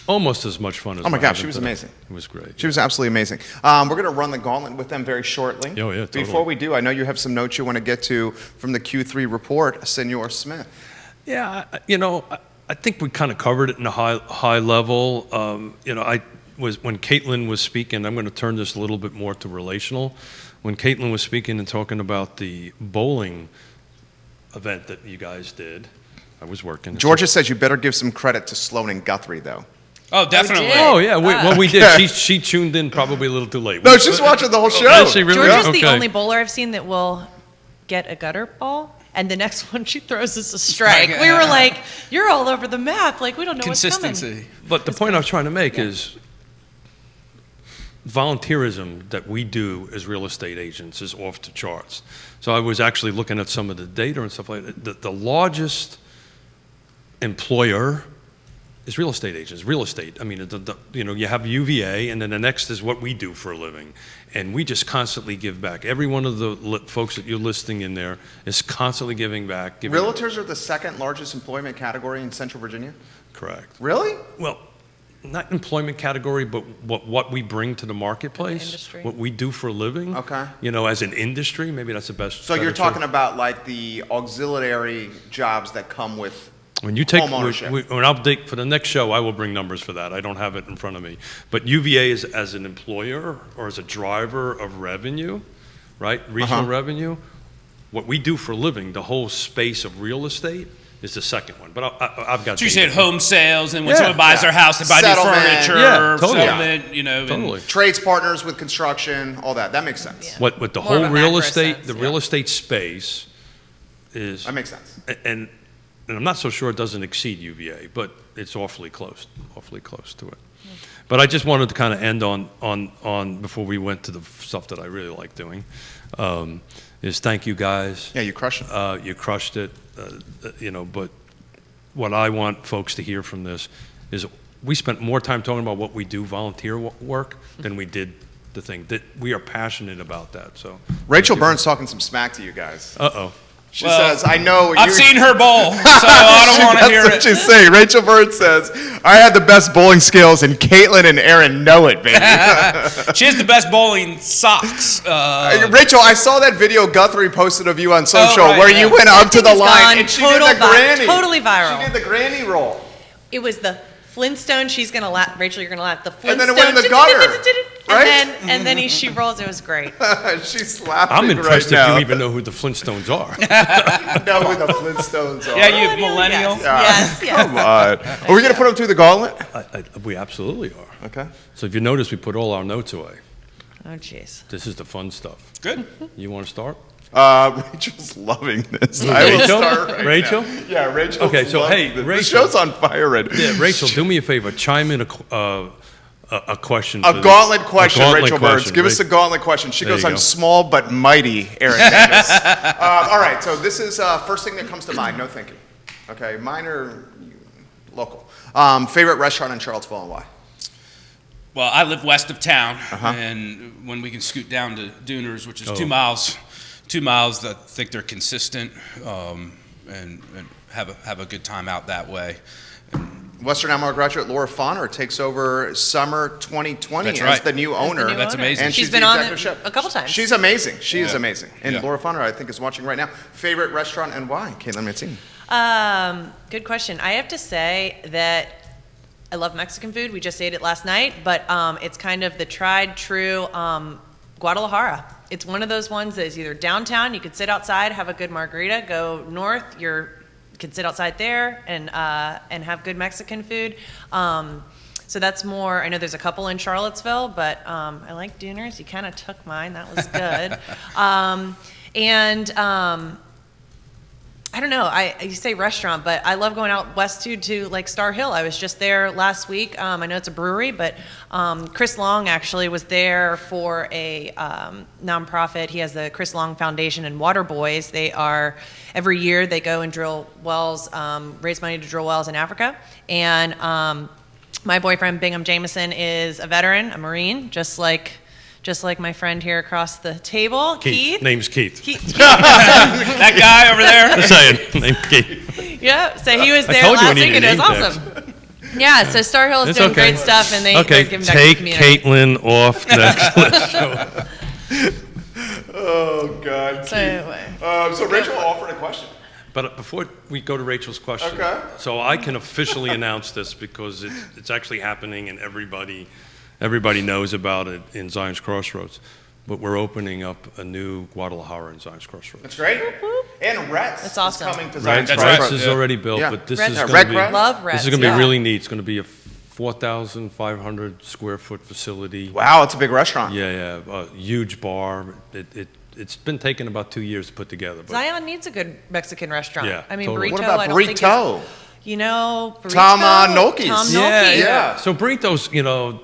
almost as much fun as Oh my we're gosh, having she was today. amazing. It was great. She was absolutely amazing. We're going to run the gauntlet with them very shortly. Oh, yeah, totally. Before we do, I know you have some notes you want to get to from the Q3 report, Senor Smith. Yeah, I think we kind of covered it in a high level. When Katelyn was speaking, I'm going to turn this a little bit more to relational. When Katelyn was speaking and talking about the bowling event that you guys did, I was working. Georgia says you better give some credit to Sloan and Guthrie, though. Oh, definitely. did. Oh yeah, well we did. She tuned in probably a little too late. No, she's watching the whole show. Is she really? Georgia's Okay. the only bowler I've seen that will get a gutter ball, and the next one she throws is a strike. We were like, "You're all over the map. Like we don't know what's coming." Consistency. But the point I was trying to make is volunteerism that we do as real estate agents is off the charts. So I was actually looking at some of the data and stuff like that. The largest employer is real estate agents. Real estate. I mean, you have UVA, and then the next is what we do for a living, and we just constantly give back. Every one of the folks that you're listing in there is constantly giving back. Realtors are the second largest employment category in Central Virginia? Correct. Really? Well, not employment category, but what we bring to the marketplace, industry. what we do for a living. Okay. As an industry, maybe that's the best. So you're better talking term. about like the auxiliary jobs that come with When you take, home ownership. when I'll take for the next show, I will bring numbers for that. I don't have it in front of me. But UVA is as an employer or as a driver of revenue, right? Regional revenue. what we do for a living, the whole space of real estate is the second one. But I've got. So you said home sales, and when Yeah. someone buys their house, they buy new Settlement. furniture, Yeah, totally. settlement, you know. Totally. Trades partners with construction, all that. That makes sense. Yeah. What the More of whole a real macro estate, sense, the yeah. real estate space is, That makes sense. and I'm not so sure it doesn't exceed UVA, but it's awfully close to it. But I just wanted to kind of end on before we went to the stuff that I really like doing, is thank you guys. Yeah, you crushed it. You crushed it, you know, but what I want folks to hear from this is we spent more time talking about what we do, volunteer work, than we did the thing. That we are passionate about that. So Rachel Burns talking some smack to you guys. Uh-oh. She Well, says, I know I've seen her bowl, so I don't want to hear That's what it. she's saying. Rachel Burns says, I had the best bowling skills, and Katelyn and Aaron know it, baby. She has the best bowling socks. Rachel, I saw that video Guthrie posted of you on social right, where yeah. you went up to the It's line gone and she did the total granny. totally viral. She did the granny roll. It was the Flintstone. She's gonna laugh. Rachel, you're gonna laugh. The And Flintstone. then it went in the gutter, right? And then she rolls. It was great. She's laughing I'm impressed right if now. you even know who the Flintstones are. know who the Flintstones are. Yeah, you millennial. Yes. Yes. Come on. Are we going to put them through the gauntlet? We absolutely are. Okay. So if you notice, we put all our notes away. Oh, jeez. This is the fun stuff. Good. You want to start? Rachel's loving this. I will Rachel? start right Rachel? now. Yeah, Rachel. Okay, so, hey, The Rachel. show's on fire right now. Yeah, Rachel, do me a favor. Chime in a question. A gauntlet question, gauntlet Rachel Burns. question. Give us a gauntlet question. She There goes, you I'm go. small but mighty, Aaron Davis. All right, so this is first thing that comes to mind. No thinking. Okay, mine are local. Favorite restaurant in Charlottesville and why? Well, I live west of town, and when we can scoot down to Duners, which is 2 miles, I think they're consistent and have a good time out that way. Western Alamo graduate Laura Fonner takes over summer 2020 That's as right. the new owner. new That's owner. amazing. And She's she's been the on executive it chef. a couple times. She's amazing. She is Yeah. amazing. And Yeah. Laura Fonner, I think, is watching right now. Favorite restaurant and why? Katelyn Mancini. Good question. I have to say that I love Mexican food. We just ate it last night, but it's kind of the tried true Guadalajara. It's one of those ones that is either downtown, you could sit outside, have a good margarita. Go north, you could sit outside there and have good Mexican food. So that's more. I know there's a couple in Charlottesville, but I like Duners. You kind of took mine. That was good. I don't know. You say restaurant, but I love going out west to like Star Hill. I was just there last week. I know it's a brewery, but Chris Long actually was there for a nonprofit. He has the Chris Long Foundation and Water Boys. They are every year they go and drill wells, raise money to drill wells in Africa. And my boyfriend Bingham Jameson is a veteran, a Marine, just like my friend here across the table, Keith. Name's Keith. That guy over there. Just saying. Name's Keith. Yeah, so he was I there told you we last week needed and it was name awesome. Yeah, so Star Hill is It's doing okay. great stuff and they're Okay, giving back to take the community. Katelyn off next list show. Oh, God. So anyway. So Rachel offered a question. But before we go to Rachel's question, Okay. so I can officially announce this because it's actually happening and everybody knows about it in Zion's Crossroads. But we're opening up a new Guadalajara in Zion's Crossroads. That's great. And Reds That's awesome. is coming to Reds, Zion's That's Reds right. is Yeah. already built, Yeah. but this Reds. is Yeah, going Red to be Reds. Love this Reds. is going to be yeah. really neat. It's going to be a 4,500 square foot facility. Wow, it's a big restaurant. Yeah, a huge bar. It's been taking about 2 years to put together. But Zion needs a good Mexican restaurant. Yeah, I mean, totally. burrito, What about I don't think burrito? is, you know, burrito. Tom Nolke's. Tom Yeah, Nolke. yeah. So burritos, you know,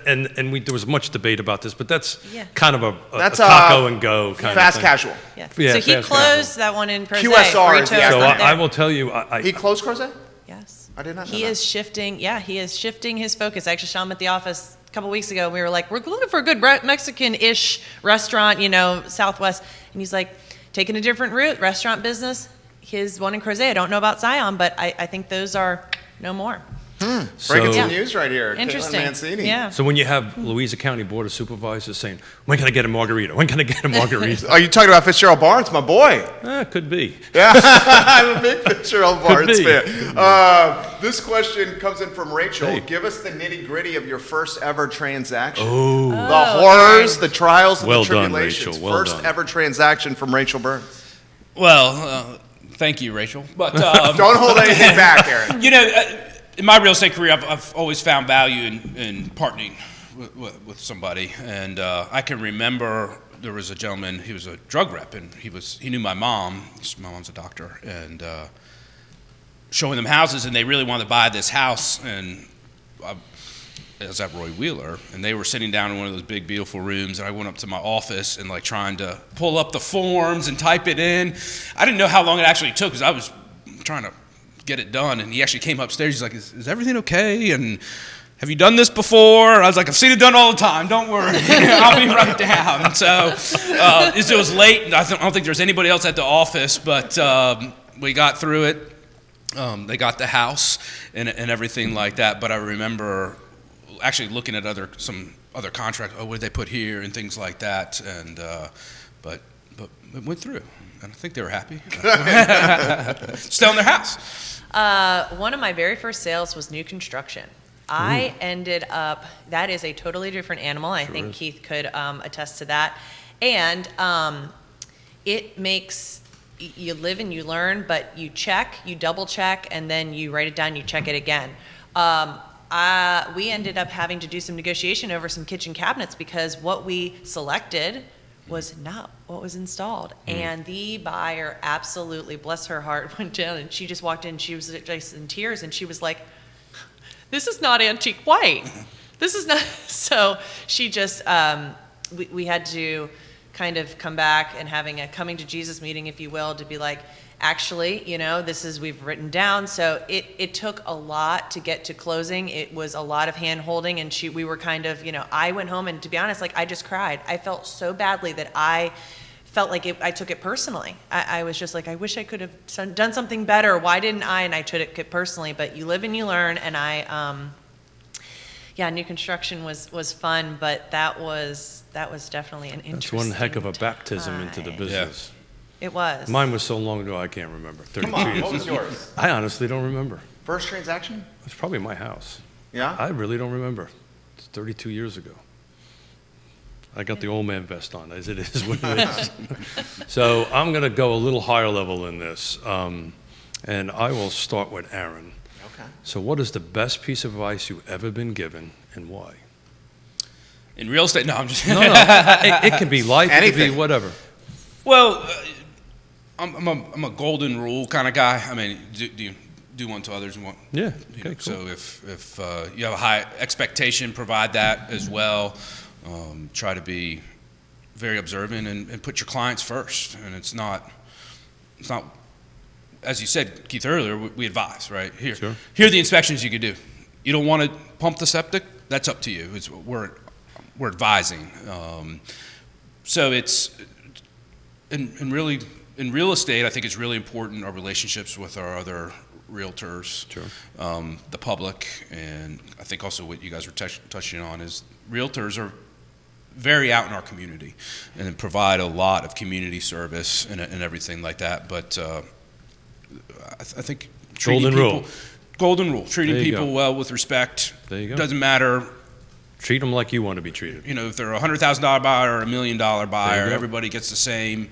and there was much debate about this, but that's Yeah. kind of a That's taco and go kind Fast of thing. casual. Yeah. Yeah, So he fast closed that one in Crozet. QSR is the Burrito's acronym. So not I there. will tell you, He closed Crozet? Yes. I did not know He that. is shifting. Yeah, he is shifting his focus. I actually saw him at the office a couple weeks ago. And we were like, we're looking for a good Mexican-ish restaurant, you know, Southwest. And he's like, taking a different route, restaurant business. His one in Crozet. I don't know about Zion, but I think those are no more. Breaking So- some news right here. Interesting. Katelyn Mancini. Yeah. So when you have Louisa County Board of Supervisors saying, when can I get a margarita? When can I get a margarita? Are you talking about Fitzgerald Barnes, my boy? Could be. Yeah, I'm a big Fitzgerald Barnes be. fan. This question comes in from Rachel. Hey. Give us the nitty gritty of your first ever transaction. Oh, The horrors, the trials, and Well the done, tribulations. Rachel. Well first done. ever transaction from Rachel Burns. Well, thank you, Rachel. But Don't hold anything back, Aaron. In my real estate career, I've always found value in partnering with somebody. And I can remember there was a gentleman, he was a drug rep, and he knew my mom. My mom's a doctor, and showing them houses, and they really wanted to buy this house. And I was at Roy Wheeler, and they were sitting down in one of those big, beautiful rooms, and I went up to my office and trying to pull up the forms and type it in. I didn't know how long it actually took because I was trying to get it done, and he actually came upstairs. He's like, is everything okay? And have you done this before? I was like, I've seen it done all the time. Don't worry. I'll be right down. So it was late, and I don't think there was anybody else at the office, but we got through it. They got the house and everything like that, but I remember actually looking at some other contracts. Oh, what did they put here and things like that, and but it went through, and I think they were happy. Still in their house. One of my very first sales was new construction. I ended up, that is a totally different animal. I think Keith could attest to that. And it makes, you live and you learn, but you check, you double check, and then you write it down, you check it again. We ended up having to do some negotiation over some kitchen cabinets because what we selected was not what was installed. And the buyer absolutely, bless her heart, went down, and she just walked in, she was just in tears, and she was like, this is not antique white. This is not, so she just, we had to kind of come back and having a coming to Jesus meeting, if you will, to be like, actually, this is, we've written down. So it took a lot to get to closing. It was a lot of hand holding, and we were kind of, I went home, and to be honest, I just cried. I felt so badly that I felt like I took it personally. I was just like, I wish I could have done something better. Why didn't I? And I took it personally, but you live and you learn. And new construction was fun, but that was definitely an interesting That's one heck of a baptism time. into the business. It was. Mine was so long ago I can't remember. 32 Come on, years. what was yours? I honestly don't remember. First transaction? It's probably my house. Yeah? I really don't remember. It's 32 years ago. I got the old man vest on, as it is what it is. So I'm going to go a little higher level in this, and I will start with Aaron. Okay. So what is the best piece of advice you've ever been given, and why? In real estate? No, I'm just... No. It can be life, it can be whatever. Well, I'm a golden rule kind of guy. I mean, do unto others and what. Yeah. Okay, cool. So if you have a high expectation, provide that as well. Try to be very observant and put your clients first. And it's not, as you said, Keith, earlier, we advise, right? Here are the inspections you could do. You don't want to pump the septic? That's up to you. We're advising. So it's, and really, in real estate, I think it's really important our relationships with our other realtors, the public, and I think also what you guys were touching on is realtors are very out in our community and provide a lot of community service and everything like that. But I think treating golden rule, treating people well with respect. There you go. Doesn't matter. Treat them like you want to be treated. If they're a $100,000 buyer or $1 million buyer, everybody gets the same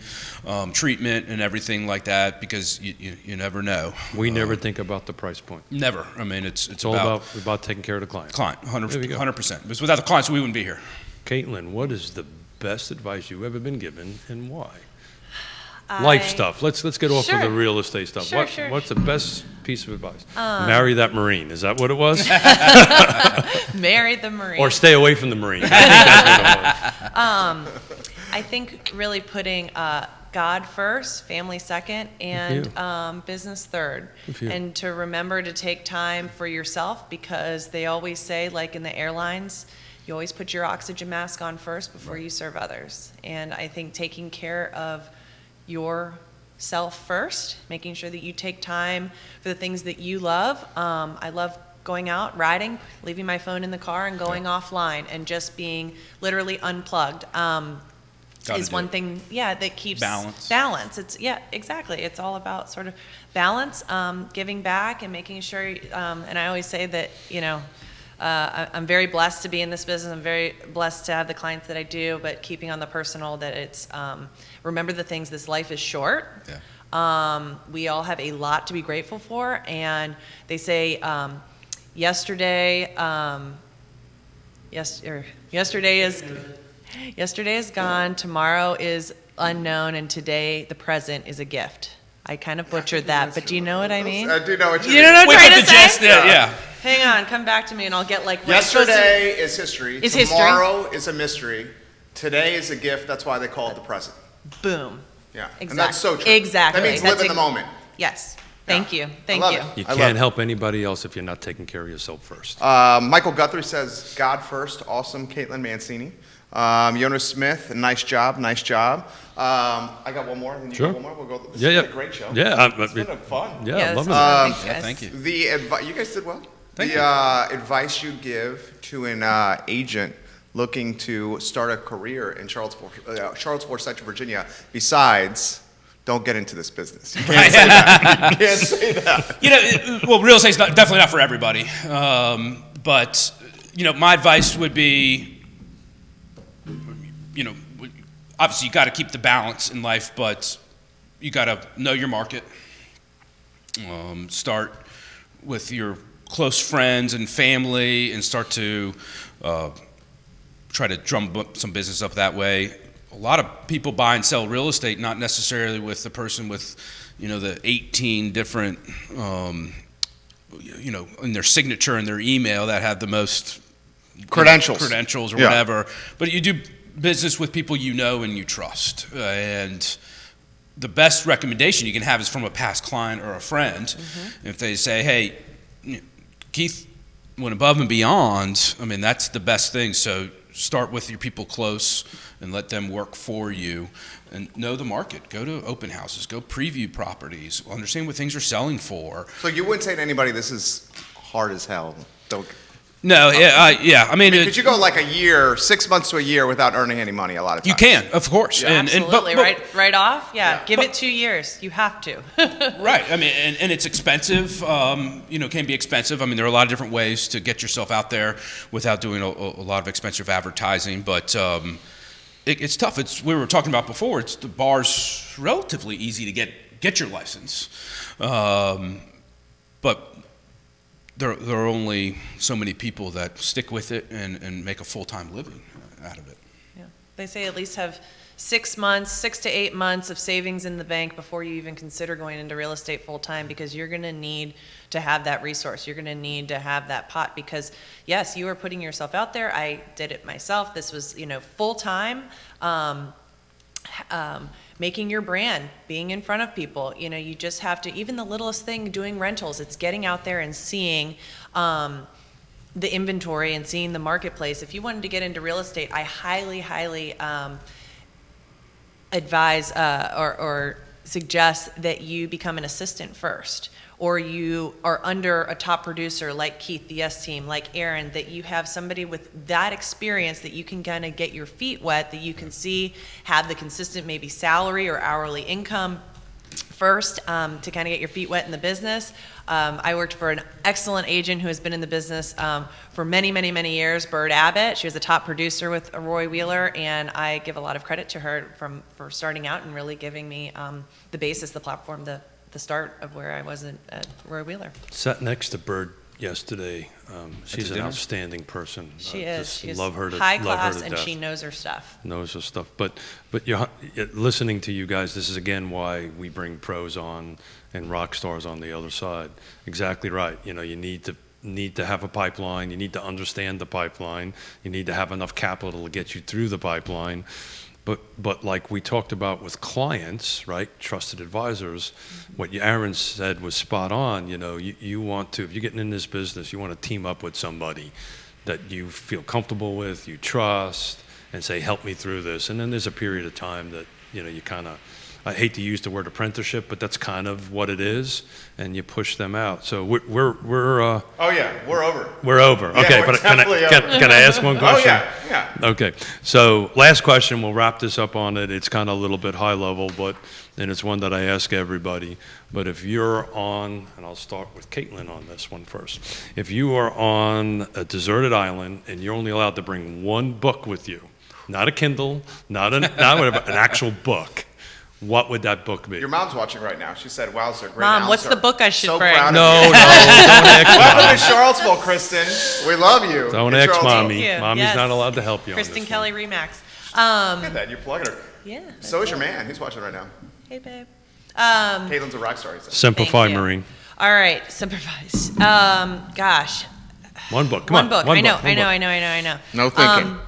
treatment and everything like that because you never know. We never think about the price point. Never. I mean, it's all about taking care of the client. 100%. Because without the clients, we wouldn't be here. Katelyn, what is the best advice you've ever been given, and why? Life stuff. Let's get off of the real estate stuff. What's the best piece of advice? Marry that Marine. Is that what it was? Marry the Marine. Or stay away from the Marine. I think that's what it was. I think really putting God first, family second, and business third. And to remember to take time for yourself, because they always say, like in the airlines, you always put your oxygen mask on first before you serve others. And I think taking care of yourself first, making sure that you take time for the things that you love. I love going out, riding, leaving my phone in the car and going offline and just being literally unplugged. Is one thing, that keeps balance. It's exactly. It's all about sort of balance, giving back and making sure. And I always say that I'm very blessed to be in this business. I'm very blessed to have the clients that I do. But keeping on the personal, that it's remember the things. This life is short. We all have a lot to be grateful for, and they say yesterday is gone, tomorrow is unknown, and today, the present, is a gift. I kind of butchered that, but do you know what I mean? I do know what you You mean. know what I'm Wait, trying but to the say? gist, yeah. Hang on, come back to me, and I'll get like. Yesterday is history. Is history. Tomorrow is a mystery. Today is a gift. That's why they call it the present. Boom. Yeah. Exactly. And that's so true. Exactly. That means That's live in the moment. Yes. Thank Yeah. you. Thank I love you. it. You I love can't it. help anybody else if you're not taking care of yourself first. Michael Guthrie says, God first. Awesome. Katelyn Mancini. Yonna Smith, nice job. Nice job. I got one more. Then you Sure. got one more. We'll go. This Yeah, has yeah. been a great show. Yeah, It's been fun. Yeah, Yes. loving it. Thanks, guys. Yeah, thank you. You guys did well. Thank the advice you give to an agent looking to start a career in Charlottesville, Central Virginia, besides, don't get into this business. You can't say that. You can't say that. You know, well, real estate's definitely not for everybody. But, you know, my advice would be, you know, obviously you got to keep the balance in life, but you got to know your market. Start with your close friends and family and start to try to drum up some business up that way. A lot of people buy and sell real estate, not necessarily with the person with, you know, the 18 different, you know, in their signature and their email that have the most credentials or Yeah. whatever. But you do business with people you know and you trust. And the best recommendation you can have is from a past client or a friend. Mm-hmm. If they say, hey, Keith went above and beyond, I mean, that's the best thing. So start with your people close and let them work for you and know the market. Go to open houses, go preview properties, understand what things are selling for. So you wouldn't say to anybody, this is hard as hell. Don't. No, yeah. I mean, Could you go like a year, 6 months to a year without earning any money a lot of times? you can, of course. Yeah. Absolutely. But- right off? Yeah. Yeah. Give it 2 years. You have to. Right. I mean, and it's expensive. You know, can be expensive. I mean, there are a lot of different ways to get yourself out there without doing a lot of expensive advertising. But it's tough. We were talking about before. It's the bar's relatively easy to get your license, but there are only so many people that stick with it and make a full-time living out of it. Yeah. They say at least have 6 months, 6 to 8 months of savings in the bank before you even consider going into real estate full time, because you're going to need to have that resource. You're going to need to have that pot, because yes, you are putting yourself out there. I did it myself. This was, you know, full time. Making your brand, being in front of people, you know, you just have to, even the littlest thing, doing rentals, it's getting out there and seeing the inventory and seeing the marketplace. If you wanted to get into real estate, I highly advise or suggest that you become an assistant first, or you are under a top producer like Keith, the S team, like Aaron, that you have somebody with that experience that you can kind of get your feet wet, that you can see, have the consistent maybe salary or hourly income first, to kind of get your feet wet in the business. I worked for an excellent agent who has been in the business for many years, Bird Abbott. She was a top producer with Roy Wheeler, and I give a lot of credit to her for starting out and really giving me the basis, the platform, the start of where I was at Roy Wheeler. Sat next to Bird yesterday. She's an dinner? outstanding person. She is. Just She's love her to high love class, her to and death. she knows her stuff. Knows her stuff. But you're listening to you guys. This is again why we bring pros on and rock stars on the other side. Exactly right. You know, you need to have a pipeline. You need to understand the pipeline. You need to have enough capital to get you through the pipeline. But like we talked about with clients, right? Trusted advisors. What Aaron said was spot on. You know, you want to, if you're getting in this business, you want to team up with somebody that you feel comfortable with, you trust, and say, help me through this. And then there's a period of time that, you know, you kind of, I hate to use the word apprenticeship, but that's kind of what it is, and you push them out. So we're Oh yeah, we're over. we're over. Yeah, Okay, we're but can definitely over. I ask one Oh question? yeah. Okay, so last question, we'll wrap this up on it. It's kind of a little bit high level, and it's one that I ask everybody. But if you're on, and I'll start with Katelyn on this one first. If you are on a deserted island and you're only allowed to bring one book with you, not a Kindle, not whatever, an actual book, what would that book be? Your mom's watching right now. She said, "Wowzer, great Mom, what's announcer." the book I should so bring? Proud of No, you. don't ask Welcome mommy. to Charlottesville, Kristen. We love you. Don't In ask Charlottesville. mommy. Thank you. Mommy's Yes. not allowed to help you Kristen on this Kelly one. Remax. Look at that. You're plugging her. Yeah. So is that's your it. man. He's watching right now. Hey, babe. Caitlin's a rock star, he said. Simplify, Thank you. Marine. All right, Simplify. Gosh. One book. Come One on. book. One I know, book. I know. No thinking.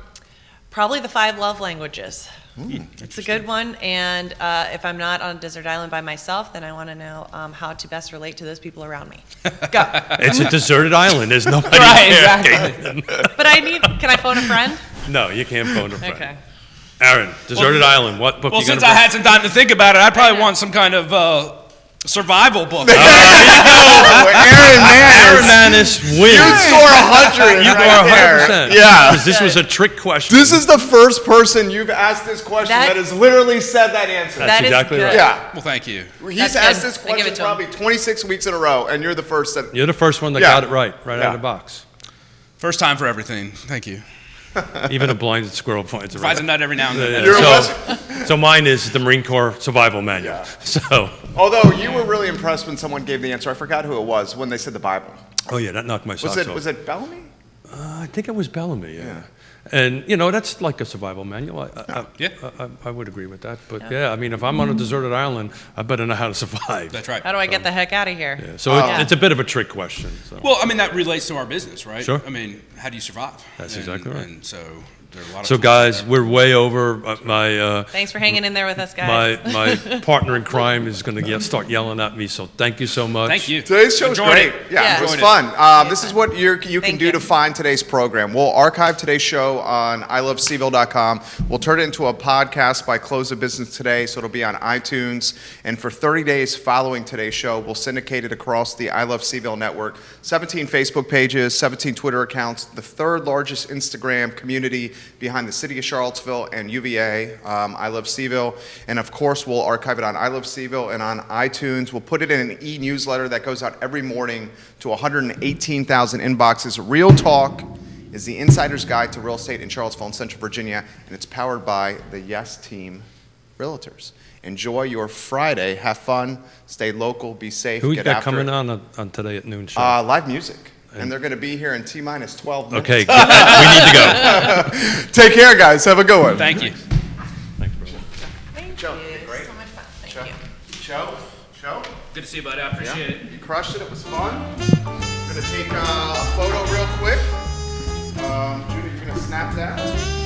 Probably The 5 Love Languages. It's a good one, and if I'm not on a desert island by myself, then I want to know how to best relate to those people around me. Go. It's a deserted island. There's nobody Right, there. exactly. But can I phone a friend? No, you can't phone a friend. Okay. Aaron, deserted island. What book Well, you gonna since I bring? had some time to think about it, I'd probably want some kind of survival book. Aaron Manis wins. You'd score 100. You right are there. 100%. Yeah. Because this was a trick question. This is the first person you've asked this question That- that has literally said that answer. That's That is exactly good. right. Yeah. Well, thank you. He's That's asked good. this I give question it to him. probably 26 weeks in a row, and you're the first that. You're the first one that Yeah. got it right out Yeah. of the box. First time for everything. Thank you. Even a blinded squirrel finds a Finds a rabbit. nut every now and then. You're a So mine is the Marine Corps Survival Manual. Yeah. So, Although you were really impressed when someone gave the answer. I forgot who it was when they said the Bible. oh yeah, that knocked my socks off. Was it Bellamy? I think it was Bellamy, yeah. And, you know, that's like a survival manual. Yeah. I would agree with that. But, yeah, I mean, if I'm on a deserted island, I better know how to survive. That's right. How do I get the heck out of here? Yeah, so it's a bit of a trick question. So. Well, I mean, that relates to our business, right? Sure. I mean, how do you survive? That's exactly right. And so there are a lot of So tools guys, there. we're way over. My Thanks for hanging in there with us, guys. my partner in crime is going to start yelling at me. So thank you so much. Thank you. Today's show was Enjoyed great. it. Yeah, it was Enjoyed fun. This is what you can Thank do you. to find today's program. We'll archive today's show on ilovecville.com. We'll turn it into a podcast by close of business today, so it'll be on iTunes. And for 30 days following today's show, we'll syndicate it across the I Love CVille Network. 17 Facebook pages, 17 Twitter accounts, the third largest Instagram community behind the city of Charlottesville and UVA, I Love CVille. And of course, we'll archive it on I Love CVille and on iTunes. We'll put it in an e-newsletter that goes out every morning to 118,000 inboxes. Real Talk is the insider's guide to real estate in Charlottesville and Central Virginia, and it's powered by the Yes Team Realtors. Enjoy your Friday. Have fun. Stay local. Be safe. Who you Get got after coming it. on today at noon show? Live music. And they're going to be here in T-minus 12 minutes. Okay, we need to go. Take care, guys. Have a good one. Thank you. Thanks, bro. Thank Joe, you. great. So much fun. Thank Joe? you. Joe? Good to see you, buddy. I appreciate it. You crushed it. It was fun. I'm going to take a photo real quick. Judy, you're going to snap that.